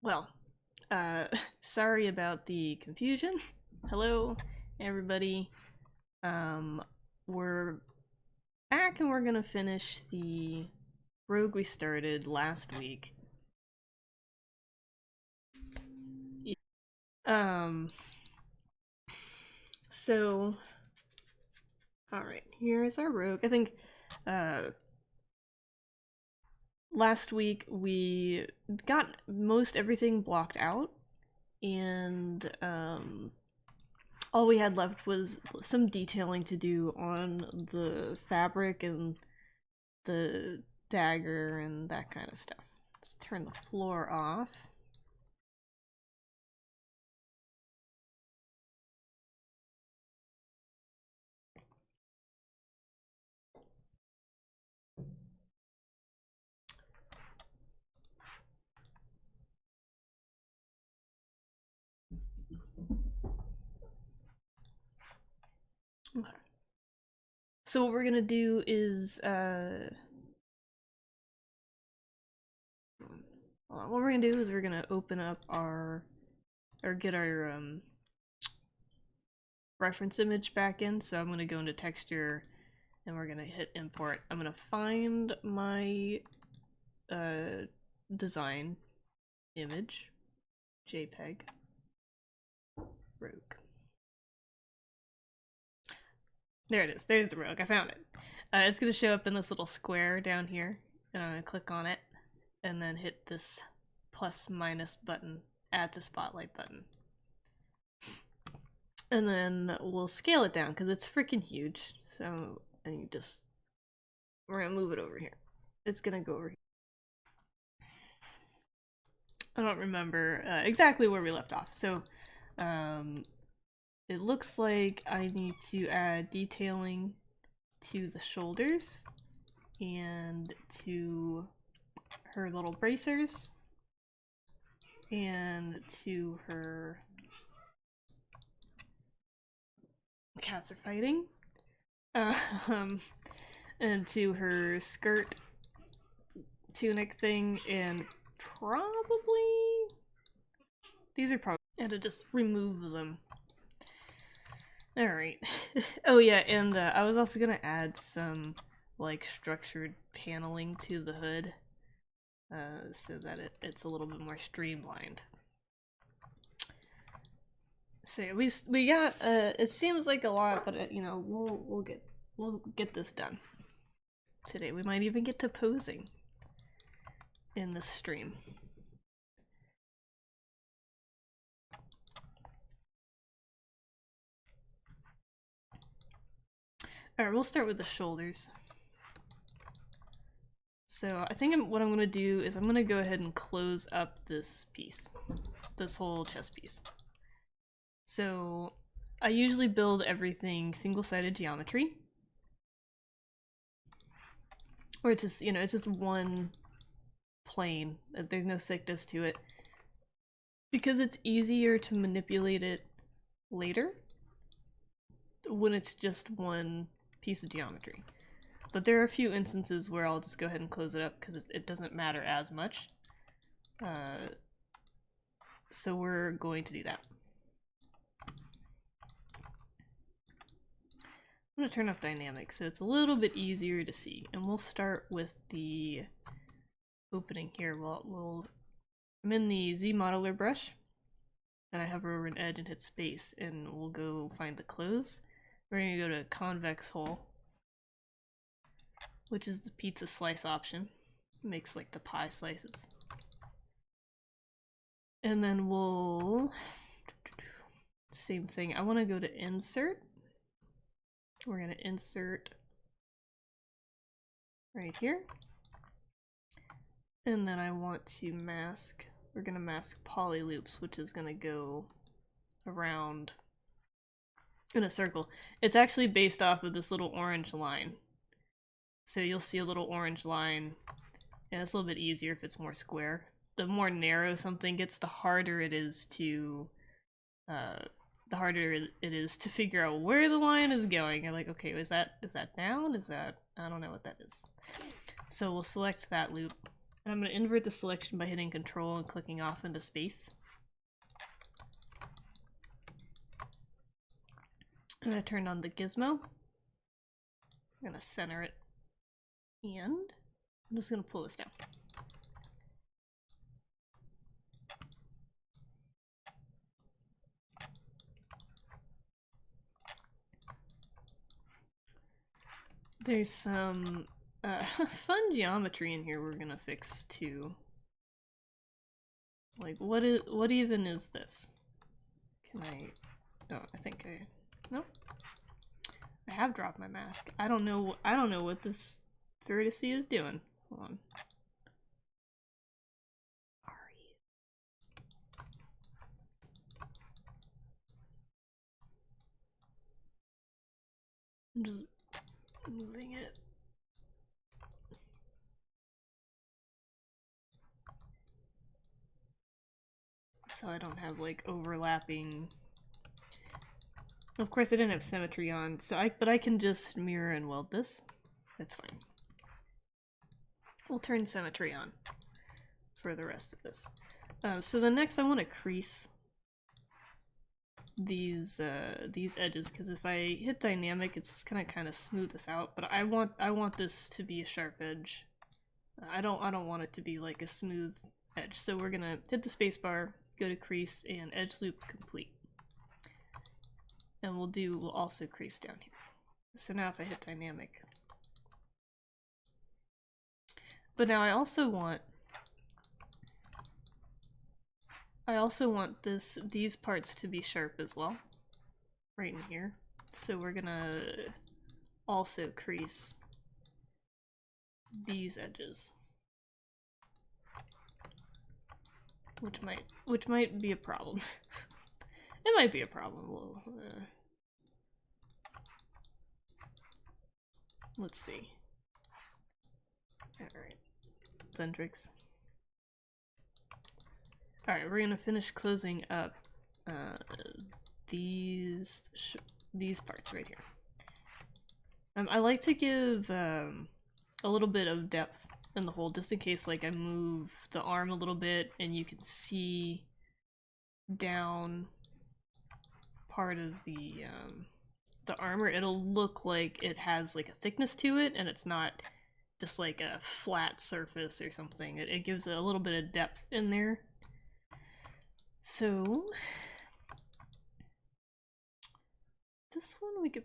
Well, sorry about the confusion. Hello, everybody. Um, we're back and we're gonna finish the rogue we started last week. Um, so, alright, here is our rogue. I think, last week we got most everything blocked out, and, all we had left was some detailing to do on the fabric and the dagger and that kind of stuff. Let's turn the floor off. Okay. So what we're gonna do is what we're gonna do is we're gonna open up our or get our reference image back in. So I'm gonna go into texture and we're gonna hit import. I'm gonna find my design image, JPEG, rogue. There it is. There's the rogue. I found it. It's gonna show up in this little square down here, and I'm gonna click on it, and then hit this plus minus button, add to spotlight button. And then we'll scale it down because it's freaking huge. So, and you just, we're gonna move it over here. It's gonna go over here. I don't remember exactly where we left off. So, it looks like I need to add detailing to the shoulders and to her little bracers and to her cats are fighting and to her skirt tunic thing, and probably these are probably, and to just remove them. Alright. Oh yeah, and I was also gonna add some like structured paneling to the hood so that it's a little bit more streamlined. So we got it seems like a lot, but you know, we'll get this done today. We might even get to posing in this stream. Alright, we'll start with the shoulders. So I think what I'm going to do is I'm going to go ahead and close up this piece, this whole chest piece. So I usually build everything single-sided geometry, or it's just, you know, it's just one plane. There's no thickness to it, because it's easier to manipulate it later when it's just one piece of geometry. But there are a few instances where I'll just go ahead and close it up because it doesn't matter as much. So we're going to do that. I'm going to turn off dynamics so it's a little bit easier to see. And we'll start with the opening here. I'm in the Z modeler brush, and I hover over an edge and hit space, and we'll go find the close. We're going to go to convex hole, which is the pizza slice option. It makes like the pie slices. And then we'll, same thing, I want to go to insert. We're going to insert right here. And then I want to mask, we're going to mask poly loops, which is going to go around in a circle. It's actually based off of this little orange line. So you'll see a little orange line, and it's a little bit easier if it's more square. The more narrow something gets, the harder it is to figure out where the line is going. You're like, okay, is that down? Is that, I don't know what that is. So we'll select that loop, And I'm going to invert the selection by hitting Control and clicking off into space. And I turned on the gizmo. I'm going to center it. And I'm just going to pull this down. There's some fun geometry in here we're gonna fix too. Like, what even is this? Can I? Oh, I think I. Nope. I have dropped my mask. I don't know what this vertice is doing. Hold on. I'm just moving it. So I don't have like overlapping. Of course I didn't have symmetry on, but I can just mirror and weld this. That's fine. We'll turn symmetry on for the rest of this. So the next I want to crease these edges, because if I hit dynamic it's gonna kind of smooth this out, but I want this to be a sharp edge. I don't want it to be like a smooth edge. So we're gonna hit the spacebar, go to crease, and edge loop complete. And we'll also crease down here. So now if I hit dynamic. But now I also want these parts to be sharp as well. Right in here. So we're gonna also crease these edges. Which might be a problem. It might be a problem. Let's see. Alright. Zentrix. Alright, we're gonna finish closing up these parts right here. I like to give a little bit of depth in the hole, just in case like I move the arm a little bit and you can see down part of the armor. It'll look like it has like a thickness to it and it's not just like a flat surface or something. It gives a little bit of depth in there. So this one we could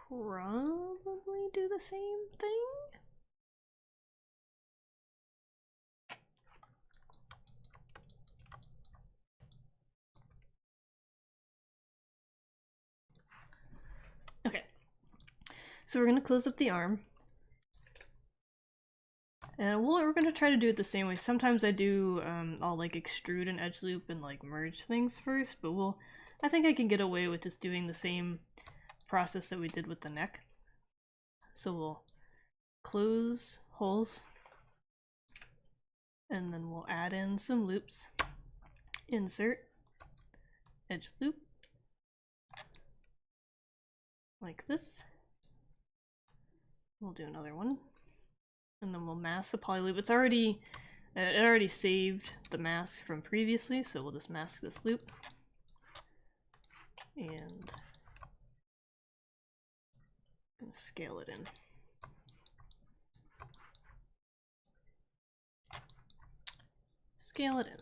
probably do the same thing. Okay, so we're gonna close up the arm. And we're gonna try to do it the same way. Sometimes I do, I'll like extrude an edge loop and like merge things first, but I think I can get away with just doing the same process that we did with the neck. So we'll close holes, and then we'll add in some loops. Insert, edge loop, like this. We'll do another one. And then we'll mask the poly loop. It already saved the mask from previously, so we'll just mask this loop. And I'm gonna scale it in. Scale it in.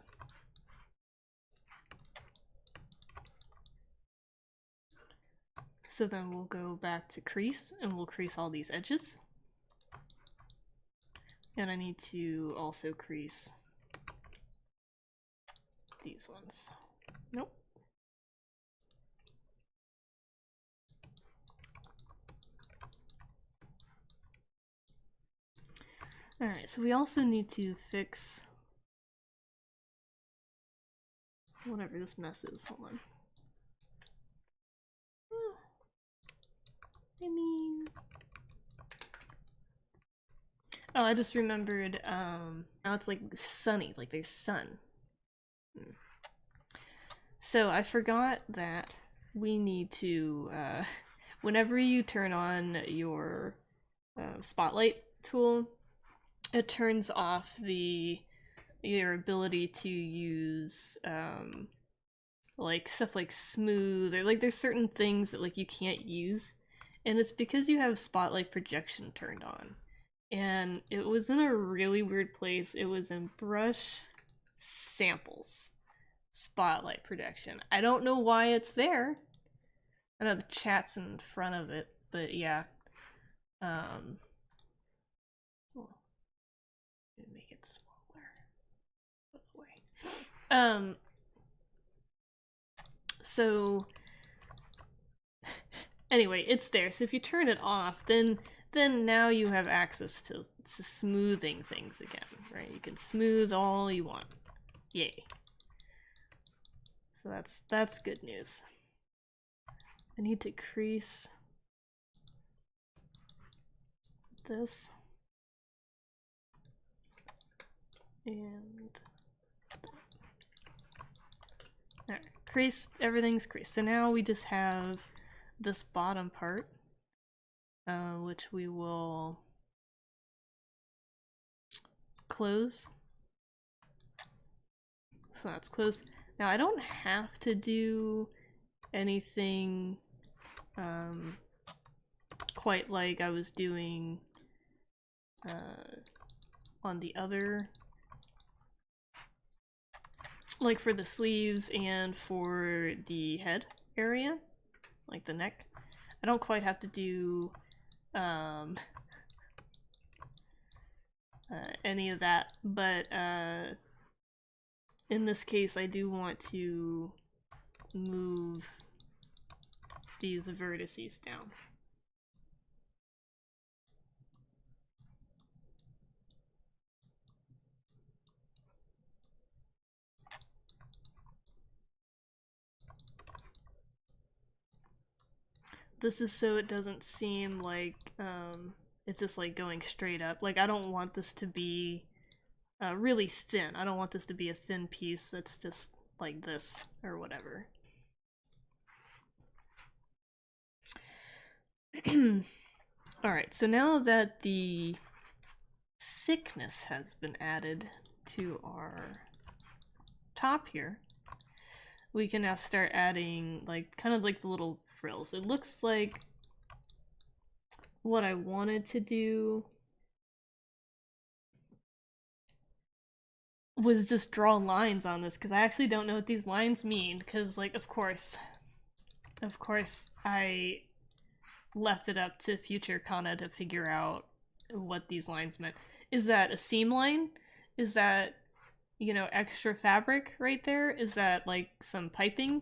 So then we'll go back to crease and we'll crease all these edges. And I need to also crease these ones. Nope. Alright, so we also need to fix whatever this mess is. Hold on. Oh, I just remembered, now it's like sunny, like there's sun. So I forgot that we need to, whenever you turn on your spotlight tool, it turns off your ability to use like stuff like smooth, or like there's certain things that like you can't use, and it's because you have spotlight projection turned on. And it was in a really weird place. It was in brush samples spotlight projection. I don't know why it's there. I know the chat's in front of it, but yeah. Make it smaller. So anyway, it's there. So if you turn it off, then now you have access to smoothing things again, right? You can smooth all you want. Yay. So that's good news. I need to crease this. And alright, crease, everything's creased. So now we just have this bottom part, which we will close. So that's closed. Now I don't have to do anything quite like I was doing on the other, like for the sleeves and for the head area, like the neck. I don't quite have to do any of that, but in this case I do want to move these vertices down. This is so it doesn't seem like it's just like going straight up. Like I don't want this to be really thin. I don't want this to be a thin piece that's just like this or whatever. Alright, so now that the thickness has been added to our top here, we can now start adding like kind of like the little frills. It looks like what I wanted to do was just draw lines on this, because I actually don't know what these lines mean, because like of course I left it up to future Kana to figure out what these lines meant. Is that a seam line? Is that, you know, extra fabric right there? Is that like some piping?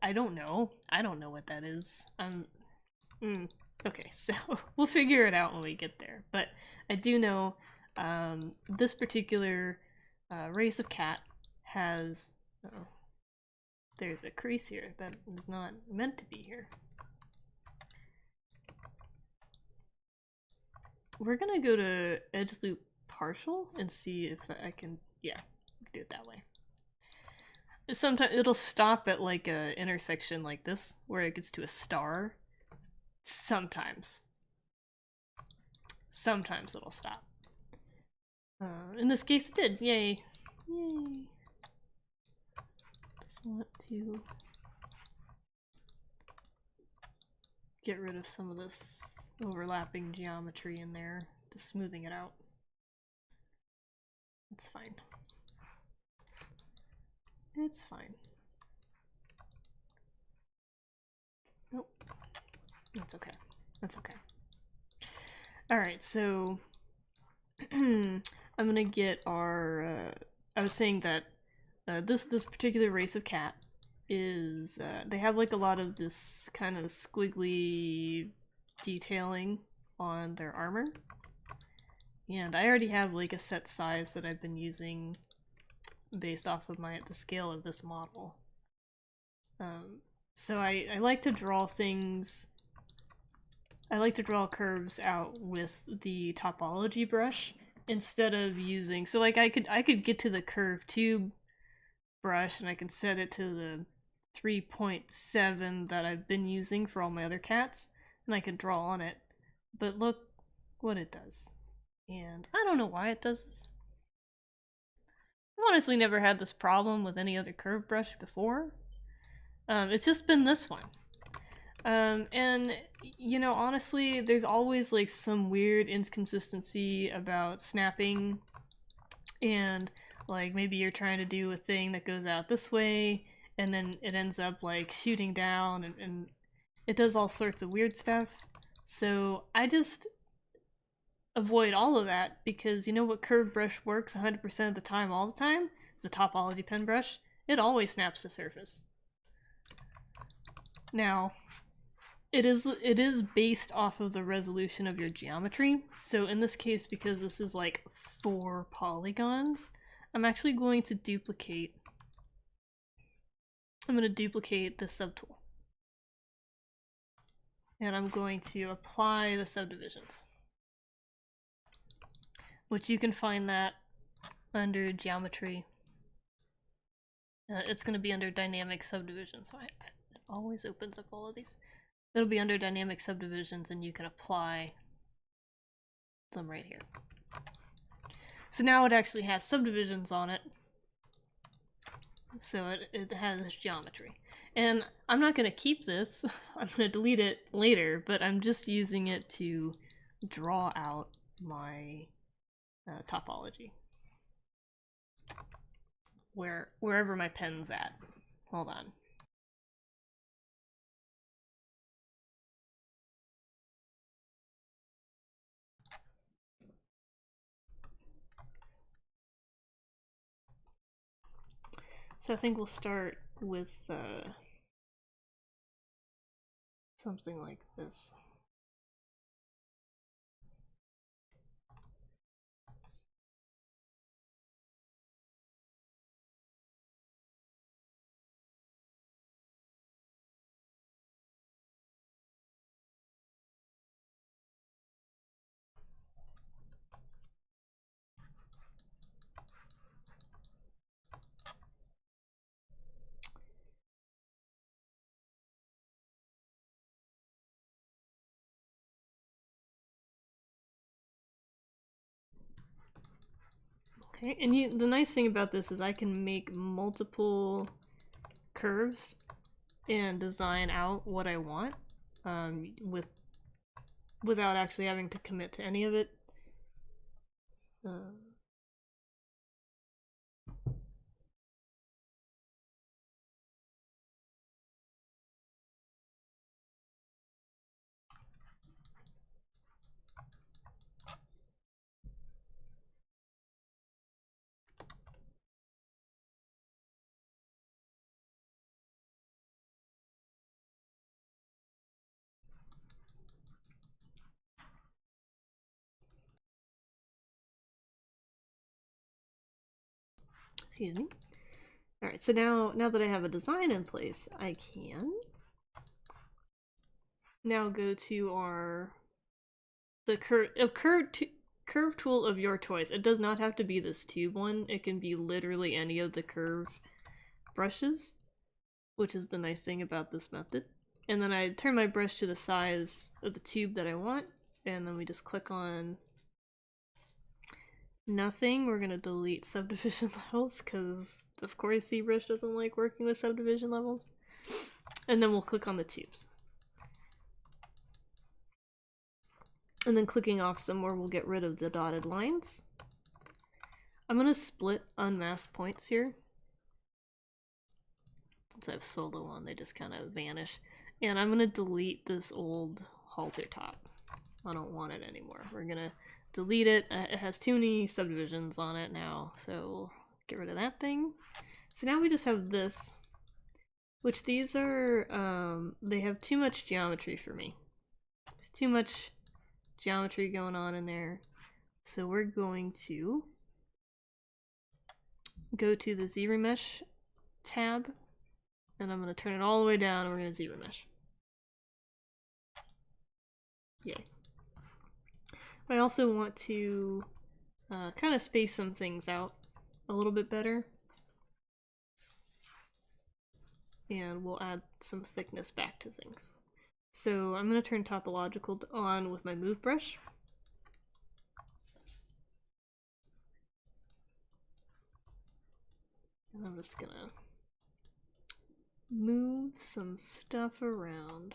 I don't know. I don't know what that is. Okay, so we'll figure it out when we get there. But I do know this particular race of cat has... oh, there's a crease here that is not meant to be here. We're gonna go to edge loop partial and see if I can, yeah, do it that way. Sometimes it'll stop at like a intersection like this where it gets to a star. Sometimes it'll stop. In this case it did. Yay. Yay. Just want to get rid of some of this overlapping geometry in there, just smoothing it out. It's fine. It's fine. Nope. That's okay. That's okay. Alright, so I'm gonna get our I was saying that this particular race of cat is they have like a lot of this kind of squiggly detailing on their armor, and I already have like a set size that I've been using based off of the scale of this model. So I like to draw things. I like to draw curves out with the topology brush instead of using, so like I could get to the curve tube brush and I can set it to the 3.7 that I've been using for all my other cats, and I can draw on it. But look what it does. And I don't know why it does this. I've honestly never had this problem with any other curve brush before. It's just been this one. And, you know, honestly, there's always like some weird inconsistency about snapping, and like maybe you're trying to do a thing that goes out this way, and then it ends up like shooting down, and it does all sorts of weird stuff. So I just avoid all of that, because you know what curved brush works 100% of the time all the time? It's a Topology pen brush. It always snaps the surface. Now, it is based off of the resolution of your geometry. So in this case, because this is like 4 polygons, I'm actually going to duplicate this subtool. And I'm going to apply the subdivisions, which you can find that under geometry. It's going to be under dynamic subdivisions. So it always opens up all of these. It'll be under dynamic subdivisions, and you can apply them right here. So now it actually has subdivisions on it. So it has geometry. And I'm not going to keep this. I'm going to delete it later, but I'm just using it to draw out my topology. Wherever my pen's at. Hold on. So I think we'll start with something like this. Okay, and the nice thing about this is I can make multiple curves and design out what I want without actually having to commit to any of it. Excuse me. Alright, so now that I have a design in place, I can now go to the curve tool of your choice. It does not have to be this tube one. It can be literally any of the curve brushes, which is the nice thing about this method. And then I turn my brush to the size of the tube that I want, and then we just click on nothing. We're gonna delete subdivision levels, because of course ZBrush doesn't like working with subdivision levels. And then we'll click on the tubes. And then clicking off some more will get rid of the dotted lines. I'm gonna split unmasked points here. Since I have solo on, they just kind of vanish. And I'm gonna delete this old halter top. I don't want it anymore. We're gonna delete it. It has too many subdivisions on it now, so we'll get rid of that thing. So now we just have this, which these are, they have too much geometry for me. There's too much geometry going on in there. So we're going to go to the ZRemesh tab, and I'm going to turn it all the way down, and we're going to ZRemesh. Yay. I also want to kind of space some things out a little bit better. And we'll add some thickness back to things. So I'm going to turn topological on with my move brush. And I'm just gonna move some stuff around.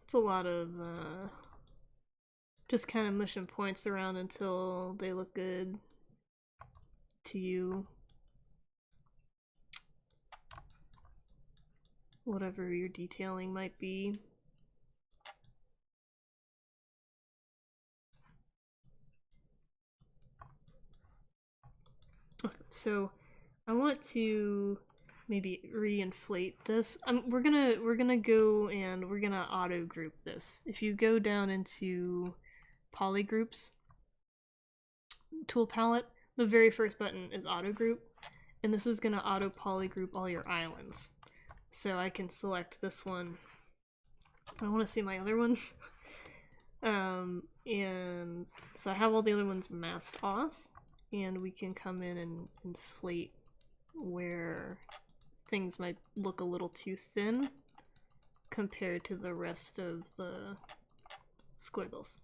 It's a lot of just kind of mushing points around until they look good to you. Whatever your detailing might be. Okay, so I want to maybe re-inflate this. We're gonna go and we're gonna auto group this. If you go down into poly groups tool palette, the very first button is auto group, and this is gonna auto poly group all your islands. So I can select this one. I want to see my other ones. And so I have all the other ones masked off, and we can come in and inflate where things might look a little too thin compared to the rest of the squiggles.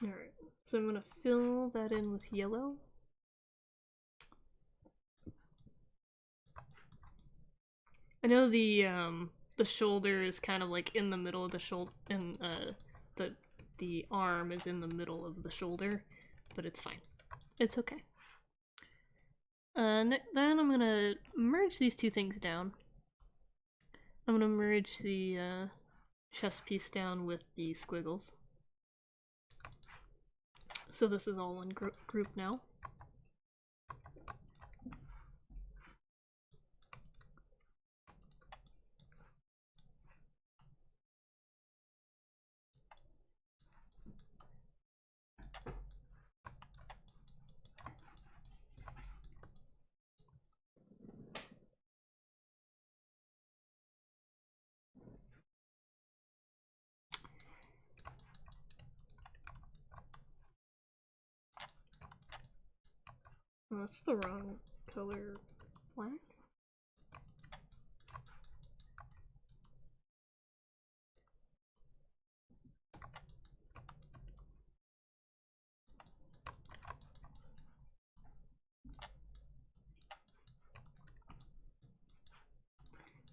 Alright, so I'm gonna fill that in with yellow. I know the shoulder is kind of like in the middle of the shoulder, and the arm is in the middle of the shoulder, but it's fine. It's okay. Then I'm gonna merge these two things down. I'm gonna merge the chest piece down with the squiggles. So this is all one group now. Oh, that's the wrong color. Black?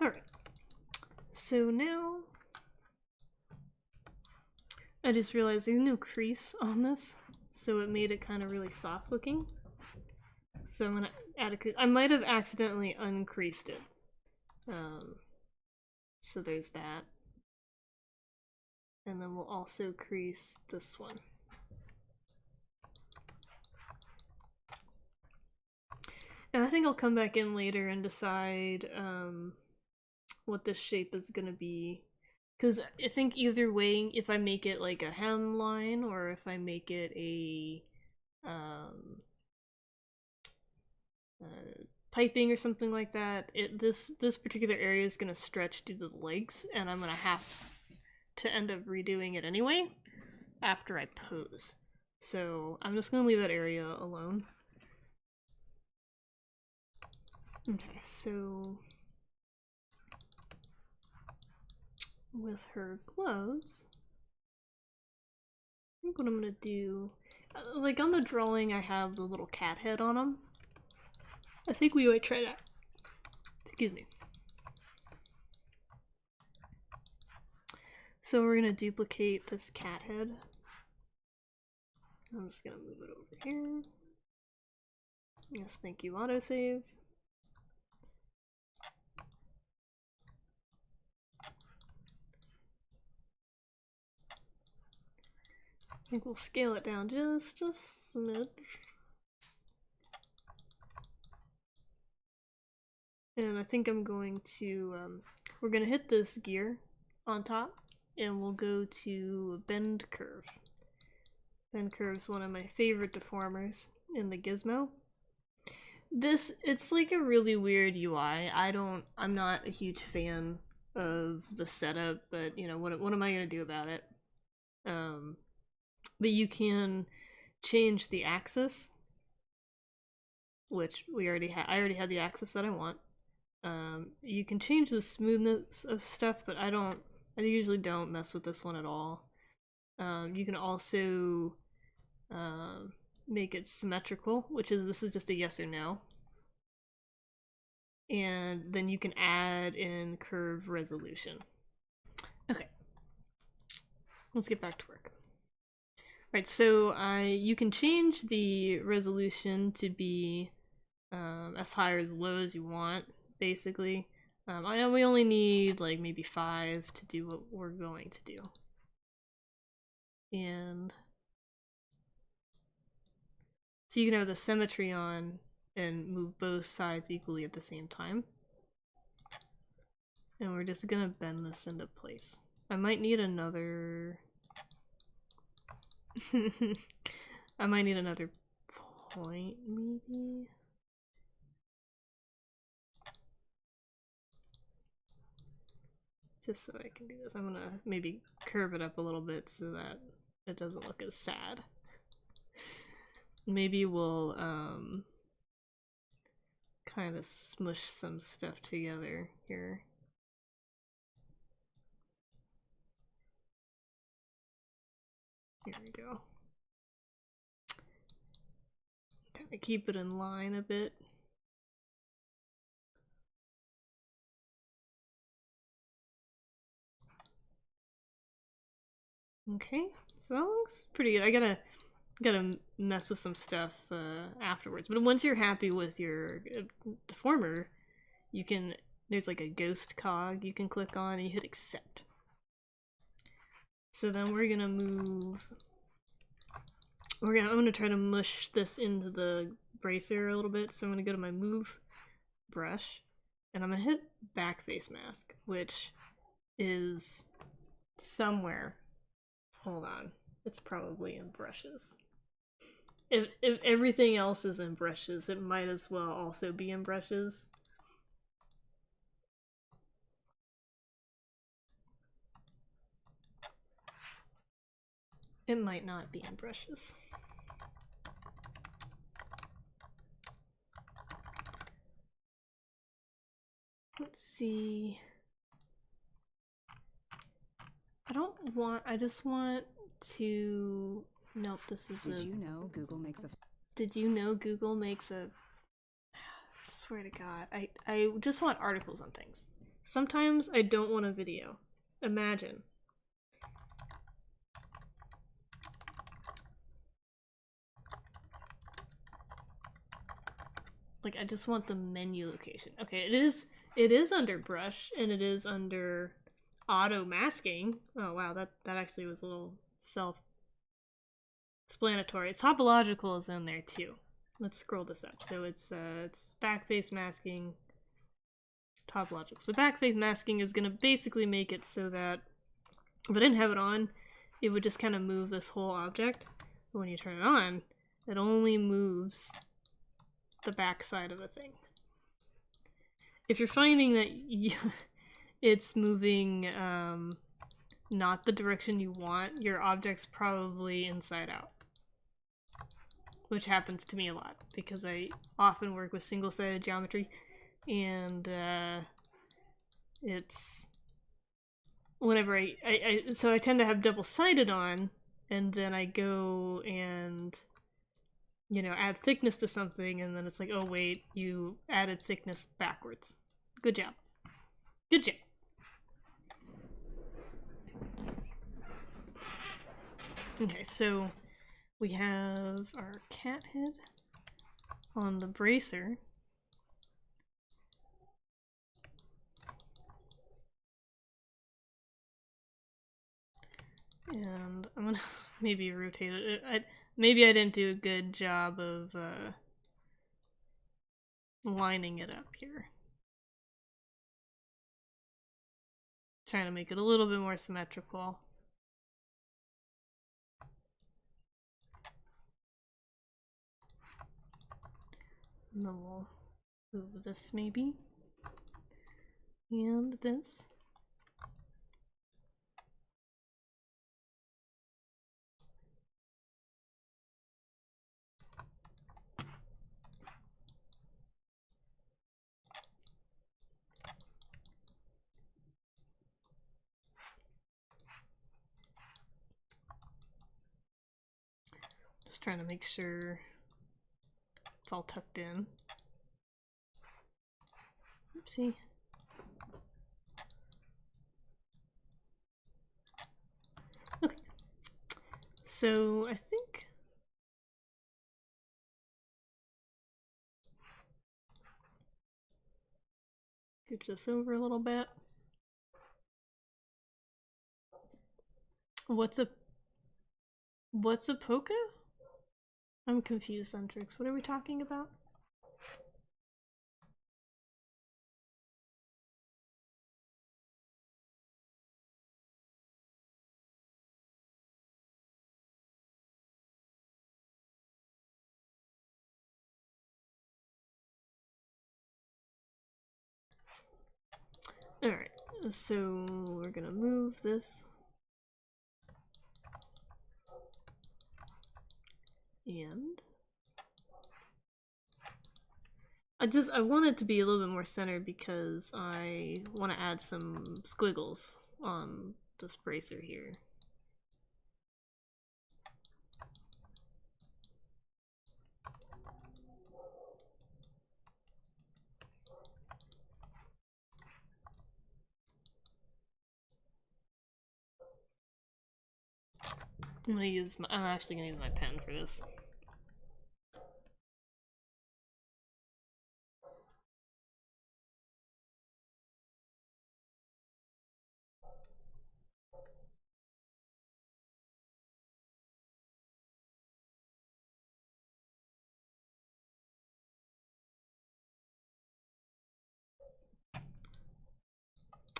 Alright. So now I just realized there's no crease on this, so it made it kind of really soft looking. So I'm gonna add a crease. I might have accidentally uncreased it. So there's that. And then we'll also crease this one. And I think I'll come back in later and decide what this shape is gonna be. Because I think either way, if I make it like a hemline or if I make it a piping or something like that, this particular area is gonna stretch due to the legs, and I'm gonna have to end up redoing it anyway after I pose. So I'm just gonna leave that area alone. Okay, so with her gloves, I think what I'm gonna do, like on the drawing I have the little cat head on them. I think we might try that. Excuse me. So we're gonna duplicate this cat head. I'm just gonna move it over here. Yes, thank you, autosave. I think we'll scale it down just a smidge. And I think I'm going to, we're going to hit this gear on top, and we'll go to Bend Curve. Bend Curve's one of my favorite deformers in the Gizmo. It's like a really weird UI. I'm not a huge fan of the setup, but you know, what am I gonna do about it? But you can change the axis, which I already had the axis that I want. You can change the smoothness of stuff, but I usually don't mess with this one at all. You can also make it symmetrical, this is just a yes or no. And then you can add in curve resolution. Okay, let's get back to work. Right, so you can change the resolution to be as high or as low as you want, basically. I know we only need like maybe 5 to do what we're going to do. And so you can have the symmetry on and move both sides equally at the same time. And we're just gonna bend this into place. I might need another... I might need another point, maybe? Just so I can do this. I'm gonna maybe curve it up a little bit so that it doesn't look as sad. Maybe we'll kind of smush some stuff together here. Here we go. Kind of keep it in line a bit. Okay, so that looks pretty good. I gotta mess with some stuff afterwards. But once you're happy with your deformer, there's like a ghost cog you can click on and you hit accept. So then we're gonna move. I'm gonna try to mush this into the bracer a little bit. So I'm gonna go to my move brush, and I'm gonna hit back face mask, which is somewhere. Hold on, it's probably in brushes. If everything else is in brushes, it might as well also be in brushes. It might not be in brushes. Let's see. I just want to... Nope, this is Did you know Google makes a... Did you know Google makes a... I swear to God. I just want articles on things. Sometimes I don't want a video. Imagine. Like, I just want the menu location. Okay, it is under brush, and it is under auto masking. Oh wow, that actually was a little self-explanatory. Topological is in there too. Let's scroll this up. So it's back face masking, topological. So back face masking is gonna basically make it so that if I didn't have it on, it would just kind of move this whole object. But when you turn it on, it only moves the back side of the thing. If you're finding that it's moving not the direction you want, your object's probably inside out. Which happens to me a lot because I often work with single-sided geometry, and it's whenever so I tend to have double-sided on, and then I go and add thickness to something, and then it's like, oh wait, you added thickness backwards. Good job. Good job. Okay, so we have our cat head on the bracer. And I'm gonna maybe rotate it. Maybe I didn't do a good job of lining it up here. Trying to make it a little bit more symmetrical. And then we'll move this maybe. And this. Just trying to make sure it's all tucked in. Oopsie. Okay. So I think scooch this over a little bit. What's a polka? I'm confused, Centrix. What are we talking about? Alright, so we're gonna move this. And I want it to be a little bit more centered because I want to add some squiggles on this bracer here. I'm actually gonna use my pen for this.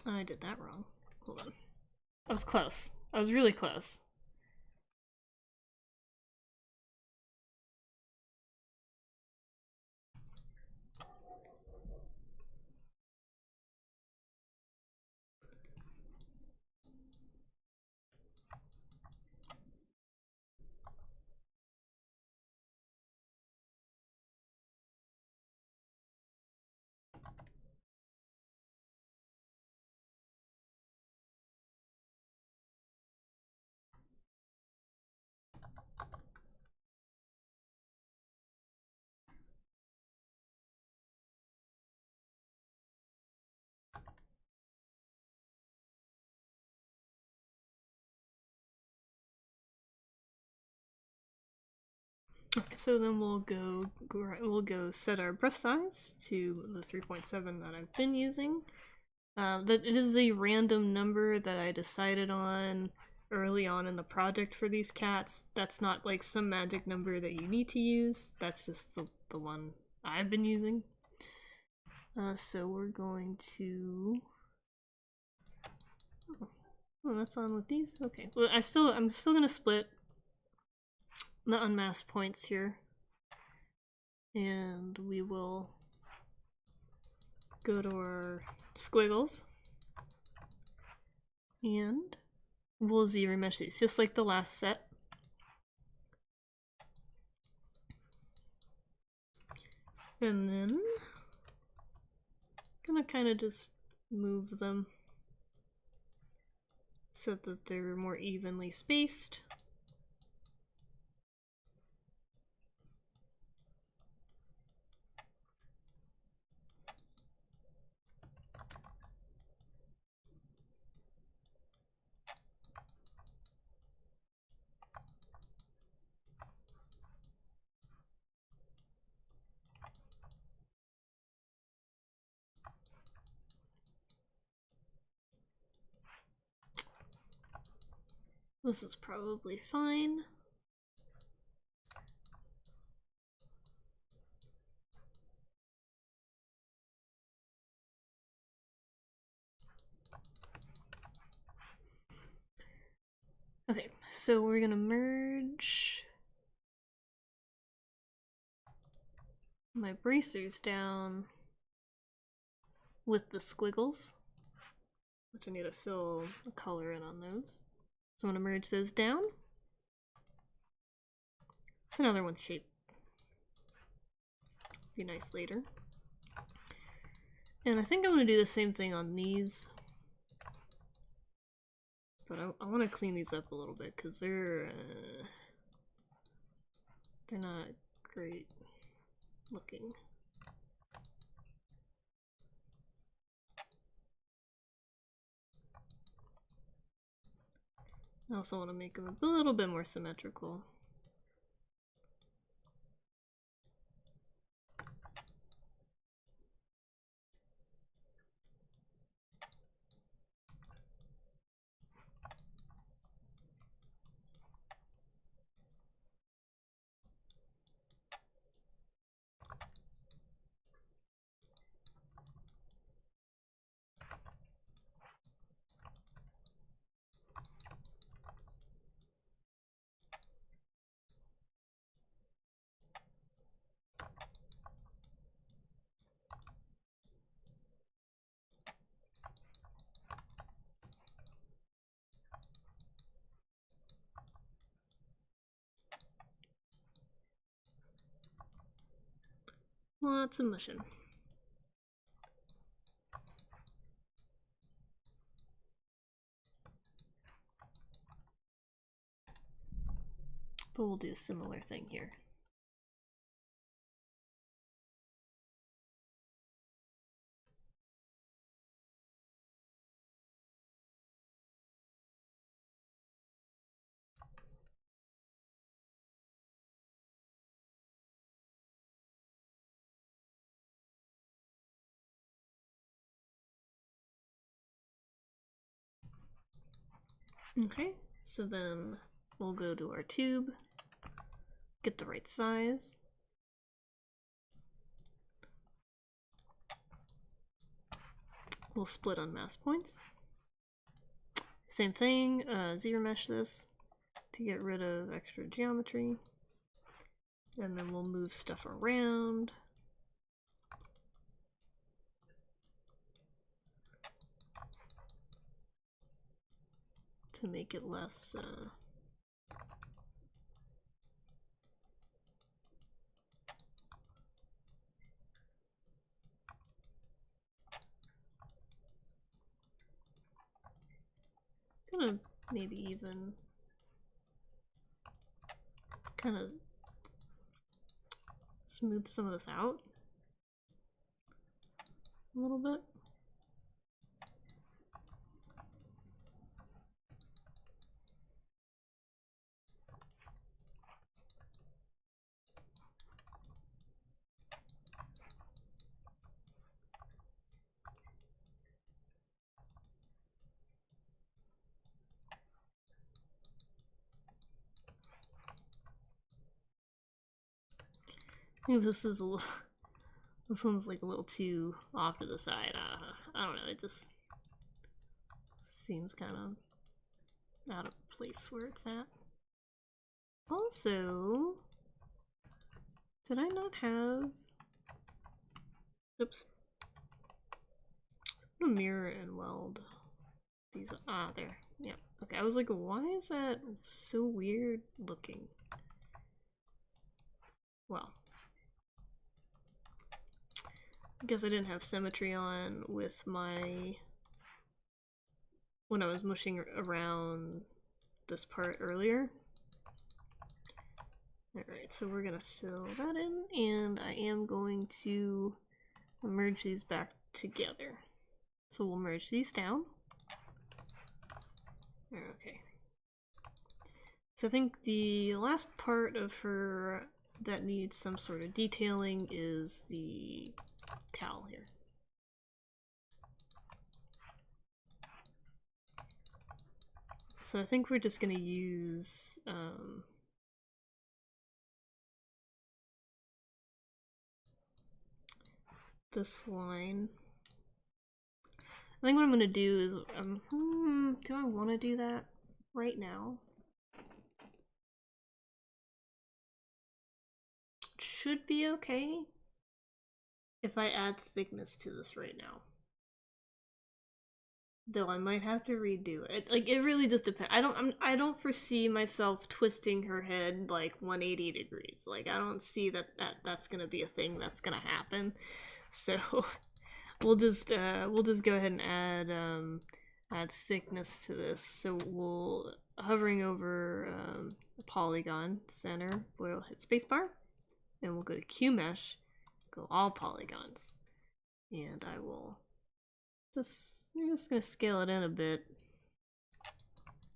I did that wrong. Hold on. I was close. I was really close. So then we'll go set our brush size to the 3.7 that I've been using. That it is a random number that I decided on early on in the project for these cats. That's not like some magic number that you need to use. That's just the one I've been using. So we're going to. Oh, that's on with these. Okay. Well, I'm still gonna split the unmasked points here, and we will go to our squiggles, and we'll Z-remesh these just like the last set. And then I'm gonna kind of just move them so that they're more evenly spaced. This is probably fine. Okay, so we're gonna merge my bracers down with the squiggles, which I need to fill a color in on those. So I'm gonna merge those down. It's another one shape. Be nice later. And I think I'm gonna do the same thing on these. But I want to clean these up a little bit because they're not great looking. I also want to make them a little bit more symmetrical. Lots of mushing. But we'll do a similar thing here. Okay, so then we'll go to our tube, get the right size. We'll split on mask points. Same thing, ZRemesh this to get rid of extra geometry. And then we'll move stuff around. To make it less gonna maybe even kind of smooth some of this out a little bit. I think this is a little, this one's like a little too off to the side. I don't know, it just seems kind of out of place where it's at. Also, did I not have, oops, I'm gonna mirror and weld these, there, yeah, okay, I was like, why is that so weird looking? Well, I guess I didn't have symmetry on with my, when I was mushing around this part earlier. Alright, so we're gonna fill that in, and I am going to merge these back together. So we'll merge these down. Okay. So I think the last part of her that needs some sort of detailing is the cowl here. So I think we're just gonna use this line. I think what I'm gonna do is, do I want to do that right now? Should be okay if I add thickness to this right now. Though I might have to redo it. Like, it really just depends. I don't foresee myself twisting her head like 180 degrees. Like, I don't see that's gonna be a thing that's gonna happen. So we'll just go ahead and add thickness to this. So we'll, hovering over the polygon center, we'll hit spacebar, and we'll go to Q mesh, go all polygons, and I will I'm just gonna scale it in a bit,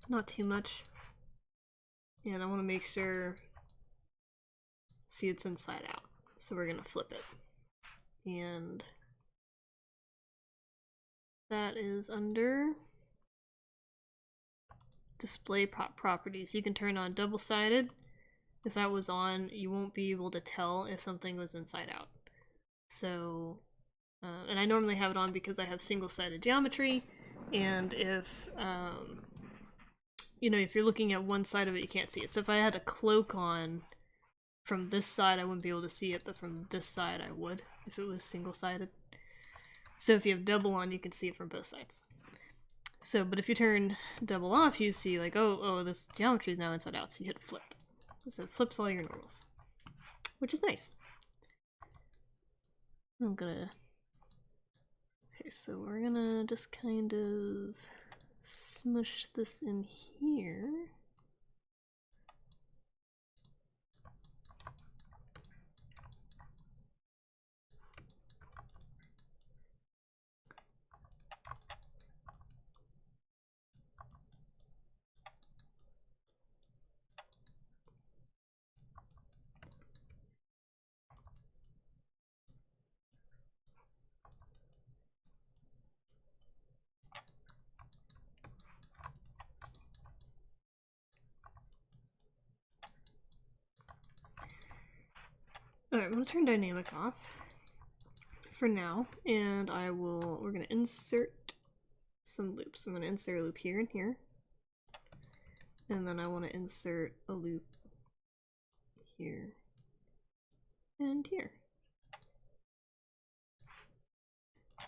not too much, and I want to make sure, see, it's inside out, so we're gonna flip it, and that is under display properties. You can turn on double-sided. If that was on, you won't be able to tell if something was inside out. So and I normally have it on because I have single-sided geometry, and if you know, if you're looking at one side of it, you can't see it. So if I had a cloak on from this side, I wouldn't be able to see it, but from this side I would if it was single-sided. So if you have double on, you can see it from both sides. So, but if you turn double off, you see like, oh, this geometry is now inside out, so you hit flip. So it flips all your normals, which is nice. I'm gonna, okay, so we're gonna just kind of smush this in here. Alright, I'm gonna turn dynamic off for now, and we're gonna insert some loops. I'm gonna insert a loop here and here, and then I want to insert a loop here and here.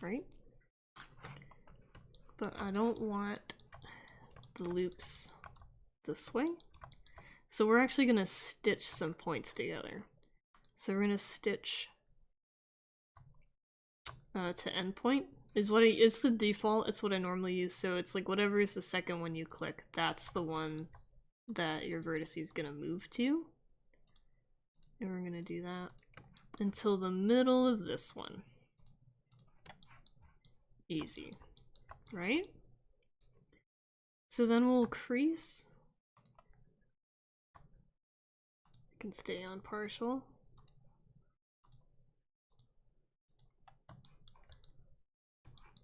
Right? But I don't want the loops this way. So we're actually gonna stitch some points together. So we're gonna stitch to endpoint is what it's the default. It's what I normally use. So it's like whatever is the second one you click, that's the one that your vertex is gonna move to. And we're gonna do that until the middle of this one. Easy, right? So then we'll crease. I can stay on partial.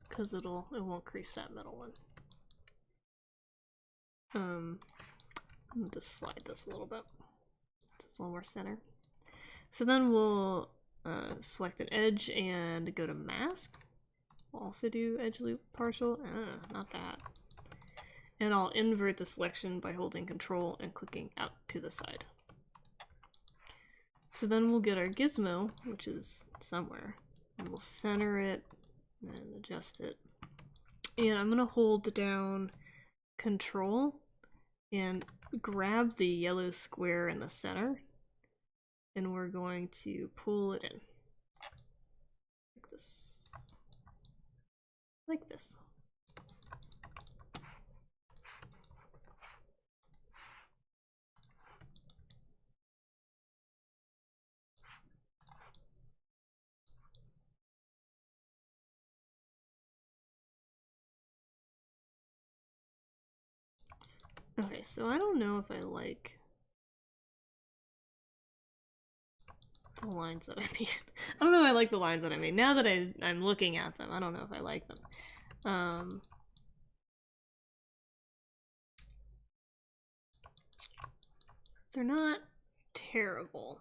Because it won't crease that middle one. I'm gonna just slide this a little bit. It's a little more center. So then we'll select an edge and go to mask. We'll also do edge loop partial. Not that. And I'll invert the selection by holding Control and clicking out to the side. So then we'll get our gizmo, which is somewhere, and we'll center it and adjust it. And I'm gonna hold down Control and grab the yellow square in the center, and we're going to pull it in like this. Like this. Okay, so I don't know if I like the lines that I made. I don't know if I like the lines that I made. Now that I'm looking at them, I don't know if I like them. They're not terrible.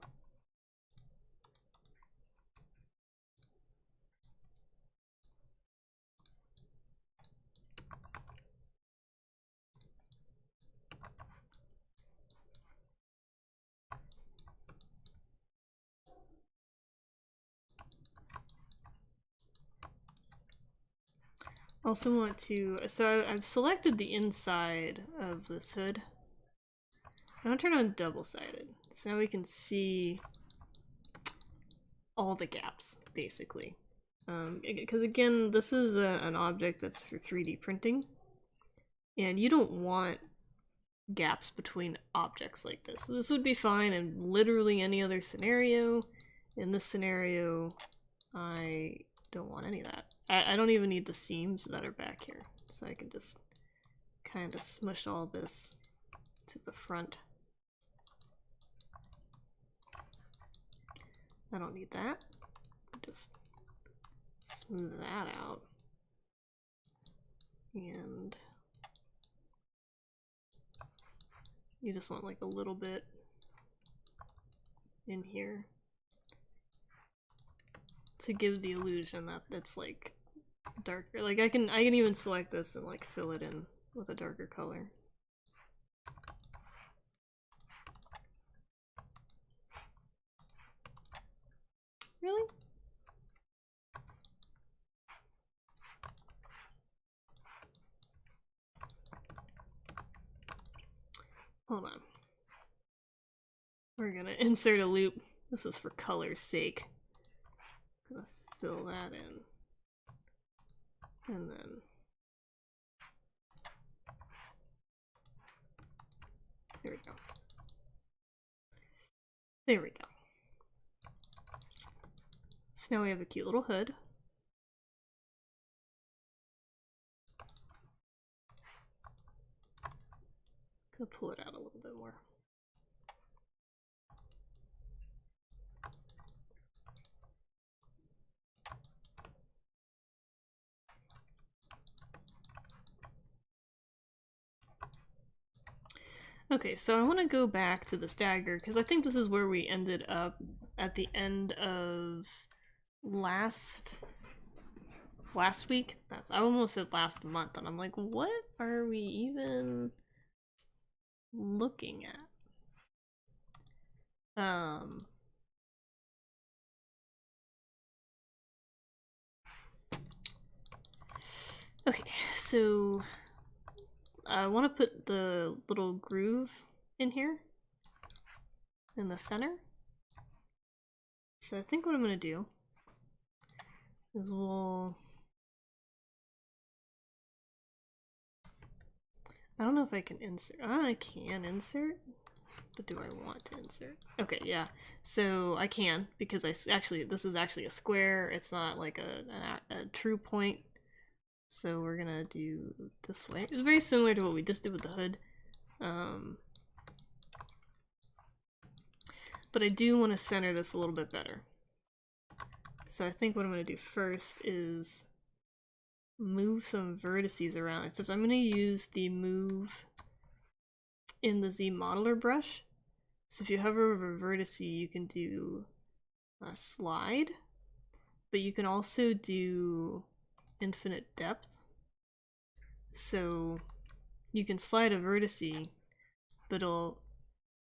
Also want to, so I've selected the inside of this hood. I'm gonna turn on double-sided, so now we can see all the gaps, basically. Because again, this is an object that's for 3D printing, and you don't want gaps between objects like this. So this would be fine in literally any other scenario. In this scenario, I don't want any of that. I don't even need the seams that are back here, so I can just kind of smush all this to the front. I don't need that. Just smooth that out. And you just want like a little bit in here to give the illusion that it's like darker. Like I can even select this and like fill it in with a darker color. Really? Hold on. We're gonna insert a loop. This is for color's sake. I'm gonna fill that in. And then there we go. There we go. So now we have a cute little hood. Gonna pull it out a little bit more. Okay, so I want to go back to this dagger because I think this is where we ended up at the end of last week. I almost said last month, and I'm like, what are we even looking at? Okay, so I want to put the little groove in here in the center. So I think what I'm gonna do is I don't know if I can insert. I can insert, but do I want to insert? Okay, yeah. So I can, because this is actually a square. It's not like a true point. So we're gonna do this way. It's very similar to what we just did with the hood. But I do want to center this a little bit better. So I think what I'm gonna do first is move some vertices around, except I'm going to use the move in the Z modeler brush. So if you hover over a vertice, you can do a slide, but you can also do infinite depth. So you can slide a vertice, but all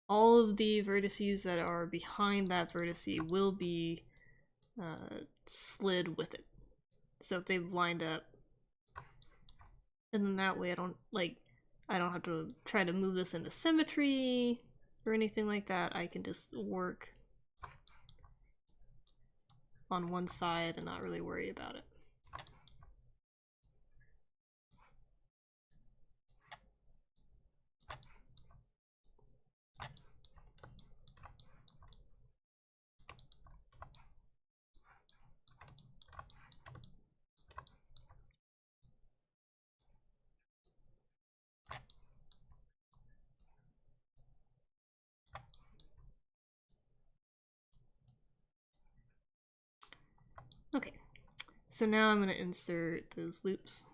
of the vertices that are behind that vertice will be slid with it. So if they've lined up, and then that way I don't have to try to move this into symmetry or anything like that. I can just work on one side and not really worry about it. Okay, so now I'm going to insert those loops.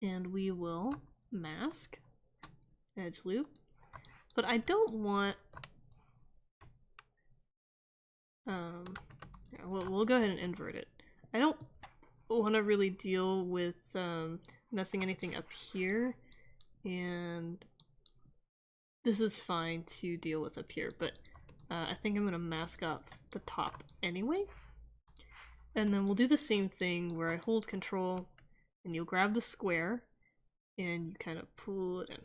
And we will mask. edge loop. But I don't want... yeah, we'll go ahead and invert it. I don't want to really deal with messing anything up here, and this is fine to deal with up here, but I think I'm going to mask up the top anyway. And then we'll do the same thing where I hold control and you'll grab the square and you kind of pull it in.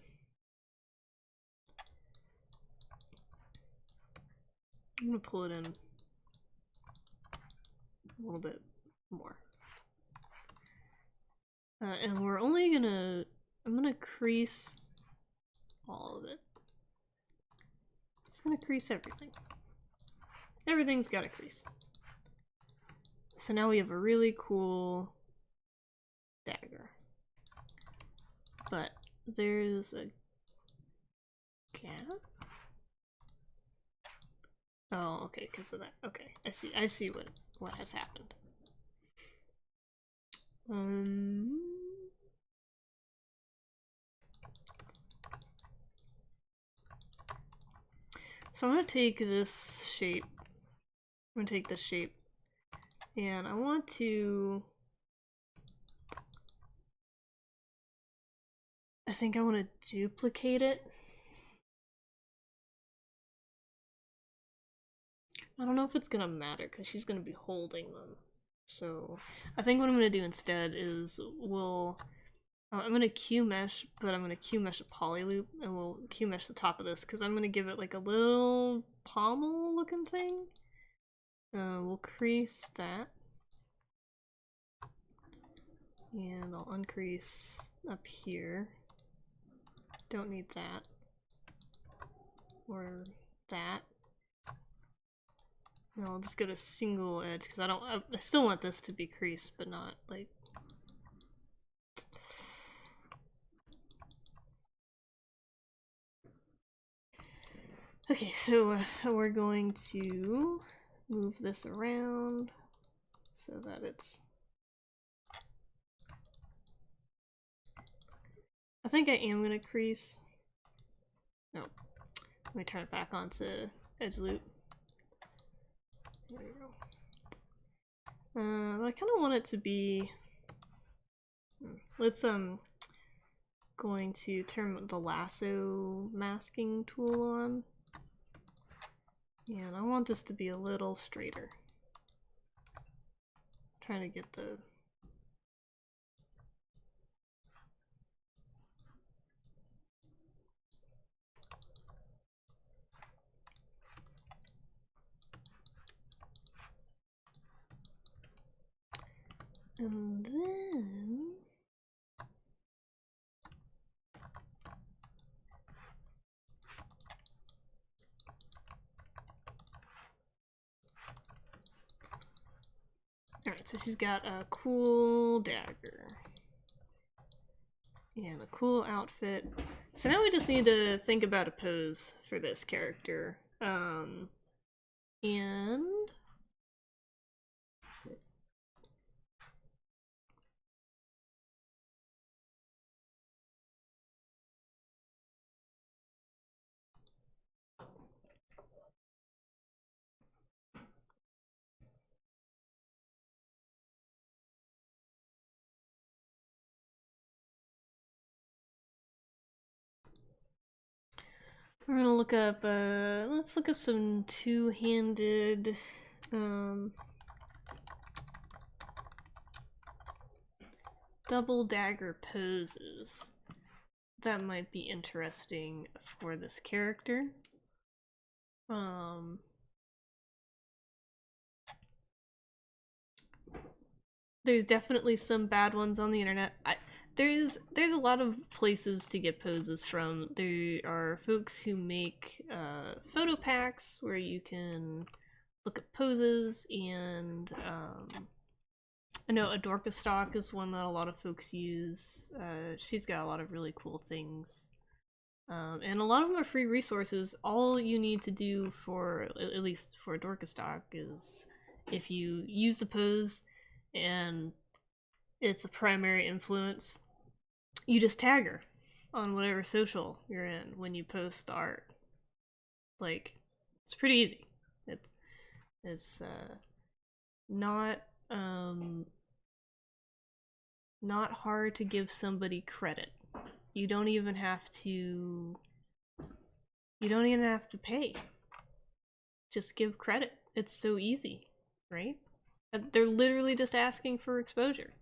I'm going to pull it in a little bit more. And we're only gonna, I'm gonna crease all of it. Just gonna crease everything. Everything's got a crease. So now we have a really cool dagger. But there's a gap. Oh, okay, because of that. Okay, I see what has happened. So I'm gonna take this shape. I'm gonna take this shape, and I want to. I think I want to duplicate it. I don't know if it's gonna matter because she's gonna be holding them. So I think what I'm gonna do instead is I'm gonna Q mesh, but I'm gonna Q mesh a poly loop, and we'll Q mesh the top of this because I'm gonna give it like a little pommel looking thing. We'll crease that, and I'll uncrease up here. Don't need that or that. No, I'll just go to single edge because I still want this to be creased, but not like. Okay, so we're going to move this around so that it's. I think I am gonna crease. No, let me turn it back onto edge loop. There we go. But I kind of want it to be. Let's going to turn the lasso masking tool on, and I want this to be a little straighter. I'm trying to get the. And then alright, so she's got a cool dagger and a cool outfit. So now we just need to think about a pose for this character. And we're gonna look up, let's look up some two-handed, double dagger poses. That might be interesting for this character. There's definitely some bad ones on the internet. There's a lot of places to get poses from. There are folks who make photo packs where you can look at poses, and I know Adorka Stock is one that a lot of folks use. She's got a lot of really cool things. And a lot of them are free resources. All you need to do for, at least for Adorka Stock, is if you use the pose and it's a primary influence, you just tag her. on whatever social you're in when you post art. Like, it's pretty easy. It's not not hard to give somebody credit. You don't even have to pay. Just give credit. It's so easy, right? They're literally just asking for exposure.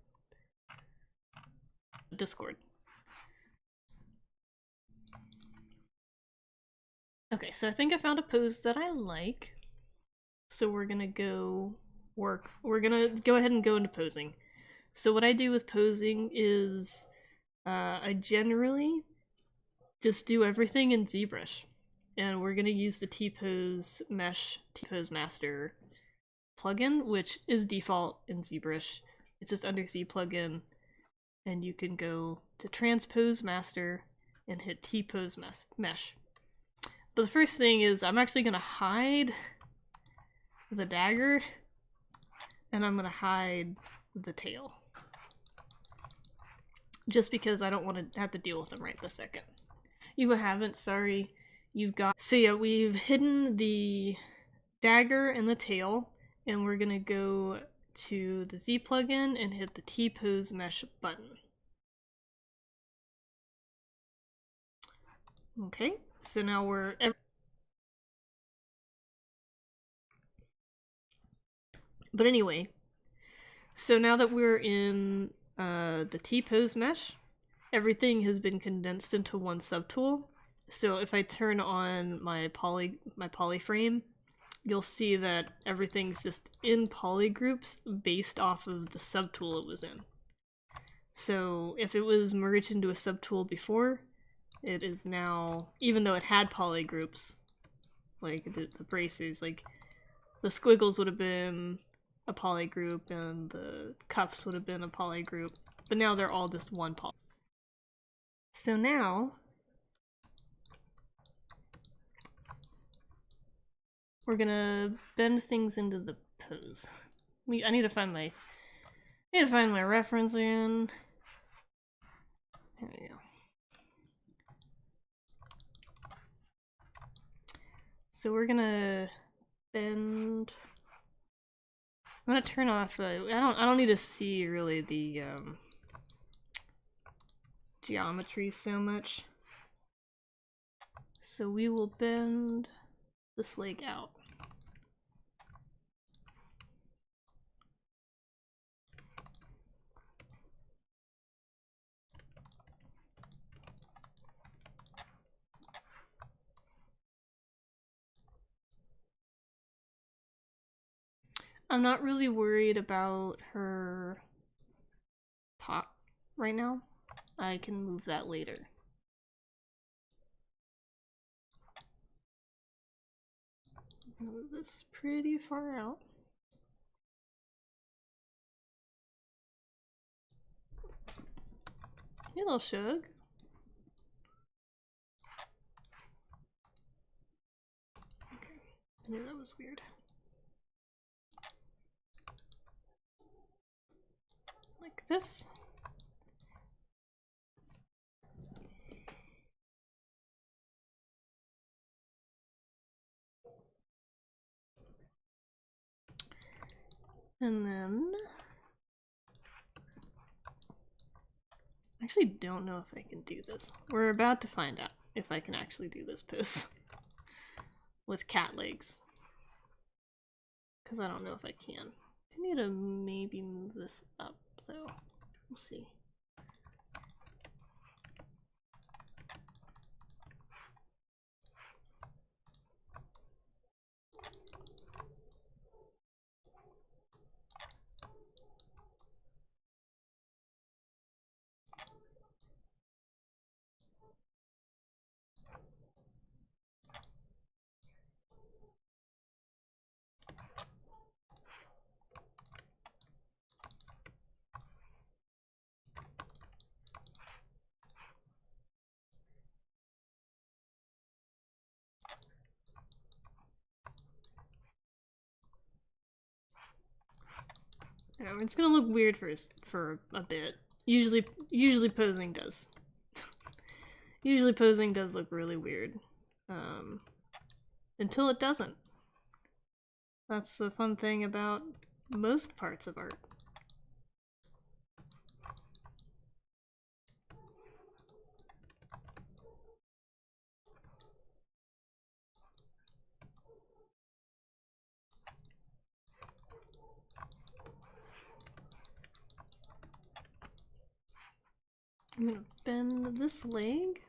Discord. Okay, so I think I found a pose that I like. So we're gonna go work. We're gonna go ahead and go into posing. So what I do with posing is I generally just do everything in ZBrush. And we're gonna use the T-Pose Mesh T-Pose Master plugin, which is default in ZBrush. It's just under Z plugin, and you can go to Transpose Master and hit T-Pose Mesh. But the first thing is I'm actually gonna hide the dagger, and I'm gonna hide the tail. Just because I don't want to have to deal with them right this second. You haven't, sorry. You've got... So yeah, we've hidden the dagger and the tail, and we're gonna go to the Z plugin and hit the T-Pose Mesh button. Okay, so now we're... But anyway, so now that we're in the T-Pose Mesh, everything has been condensed into one subtool. So if I turn on my poly frame, you'll see that everything's just in poly groups based off of the subtool it was in. So if it was merged into a subtool before, it is now, even though it had poly groups, like the bracers, like the squiggles would have been a poly group and the cuffs would have been a poly group, but now they're all just one poly. So now we're gonna bend things into the pose. I need to find my reference again. There we go. So we're gonna bend. I'm gonna turn off the. I don't need to see really the geometry so much. So we will bend this leg out. I'm not really worried about her top right now. I can move that later. Move this pretty far out. Hey, little Shug. Okay, I knew that was weird. Like this. And then I actually don't know if I can do this. We're about to find out if I can actually do this pose with cat legs. Because I don't know if I can. I need to maybe move this up though. We'll see. It's gonna look weird for a bit. Usually posing does. Usually posing does look really weird. Until it doesn't. That's the fun thing about most parts of art. I'm gonna bend this leg.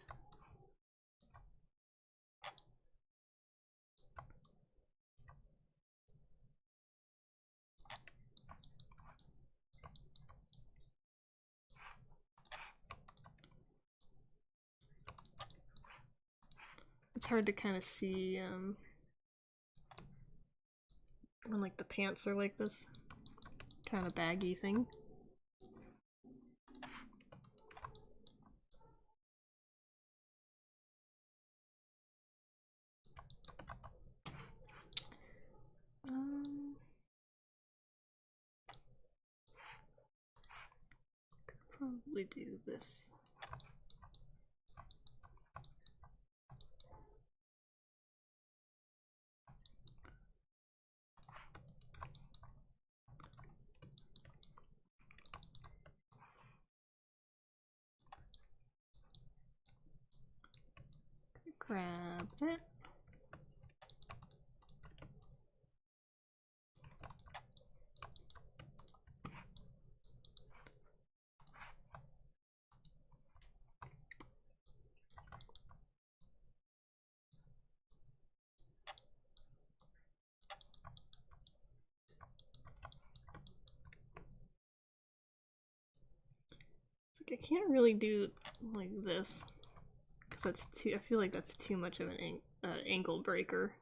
It's hard to kind of see when like the pants are like this kind of baggy thing. Could probably do this. Grab it. It's like I can't really do like this because that's too. I feel like that's too much of an ankle breaker.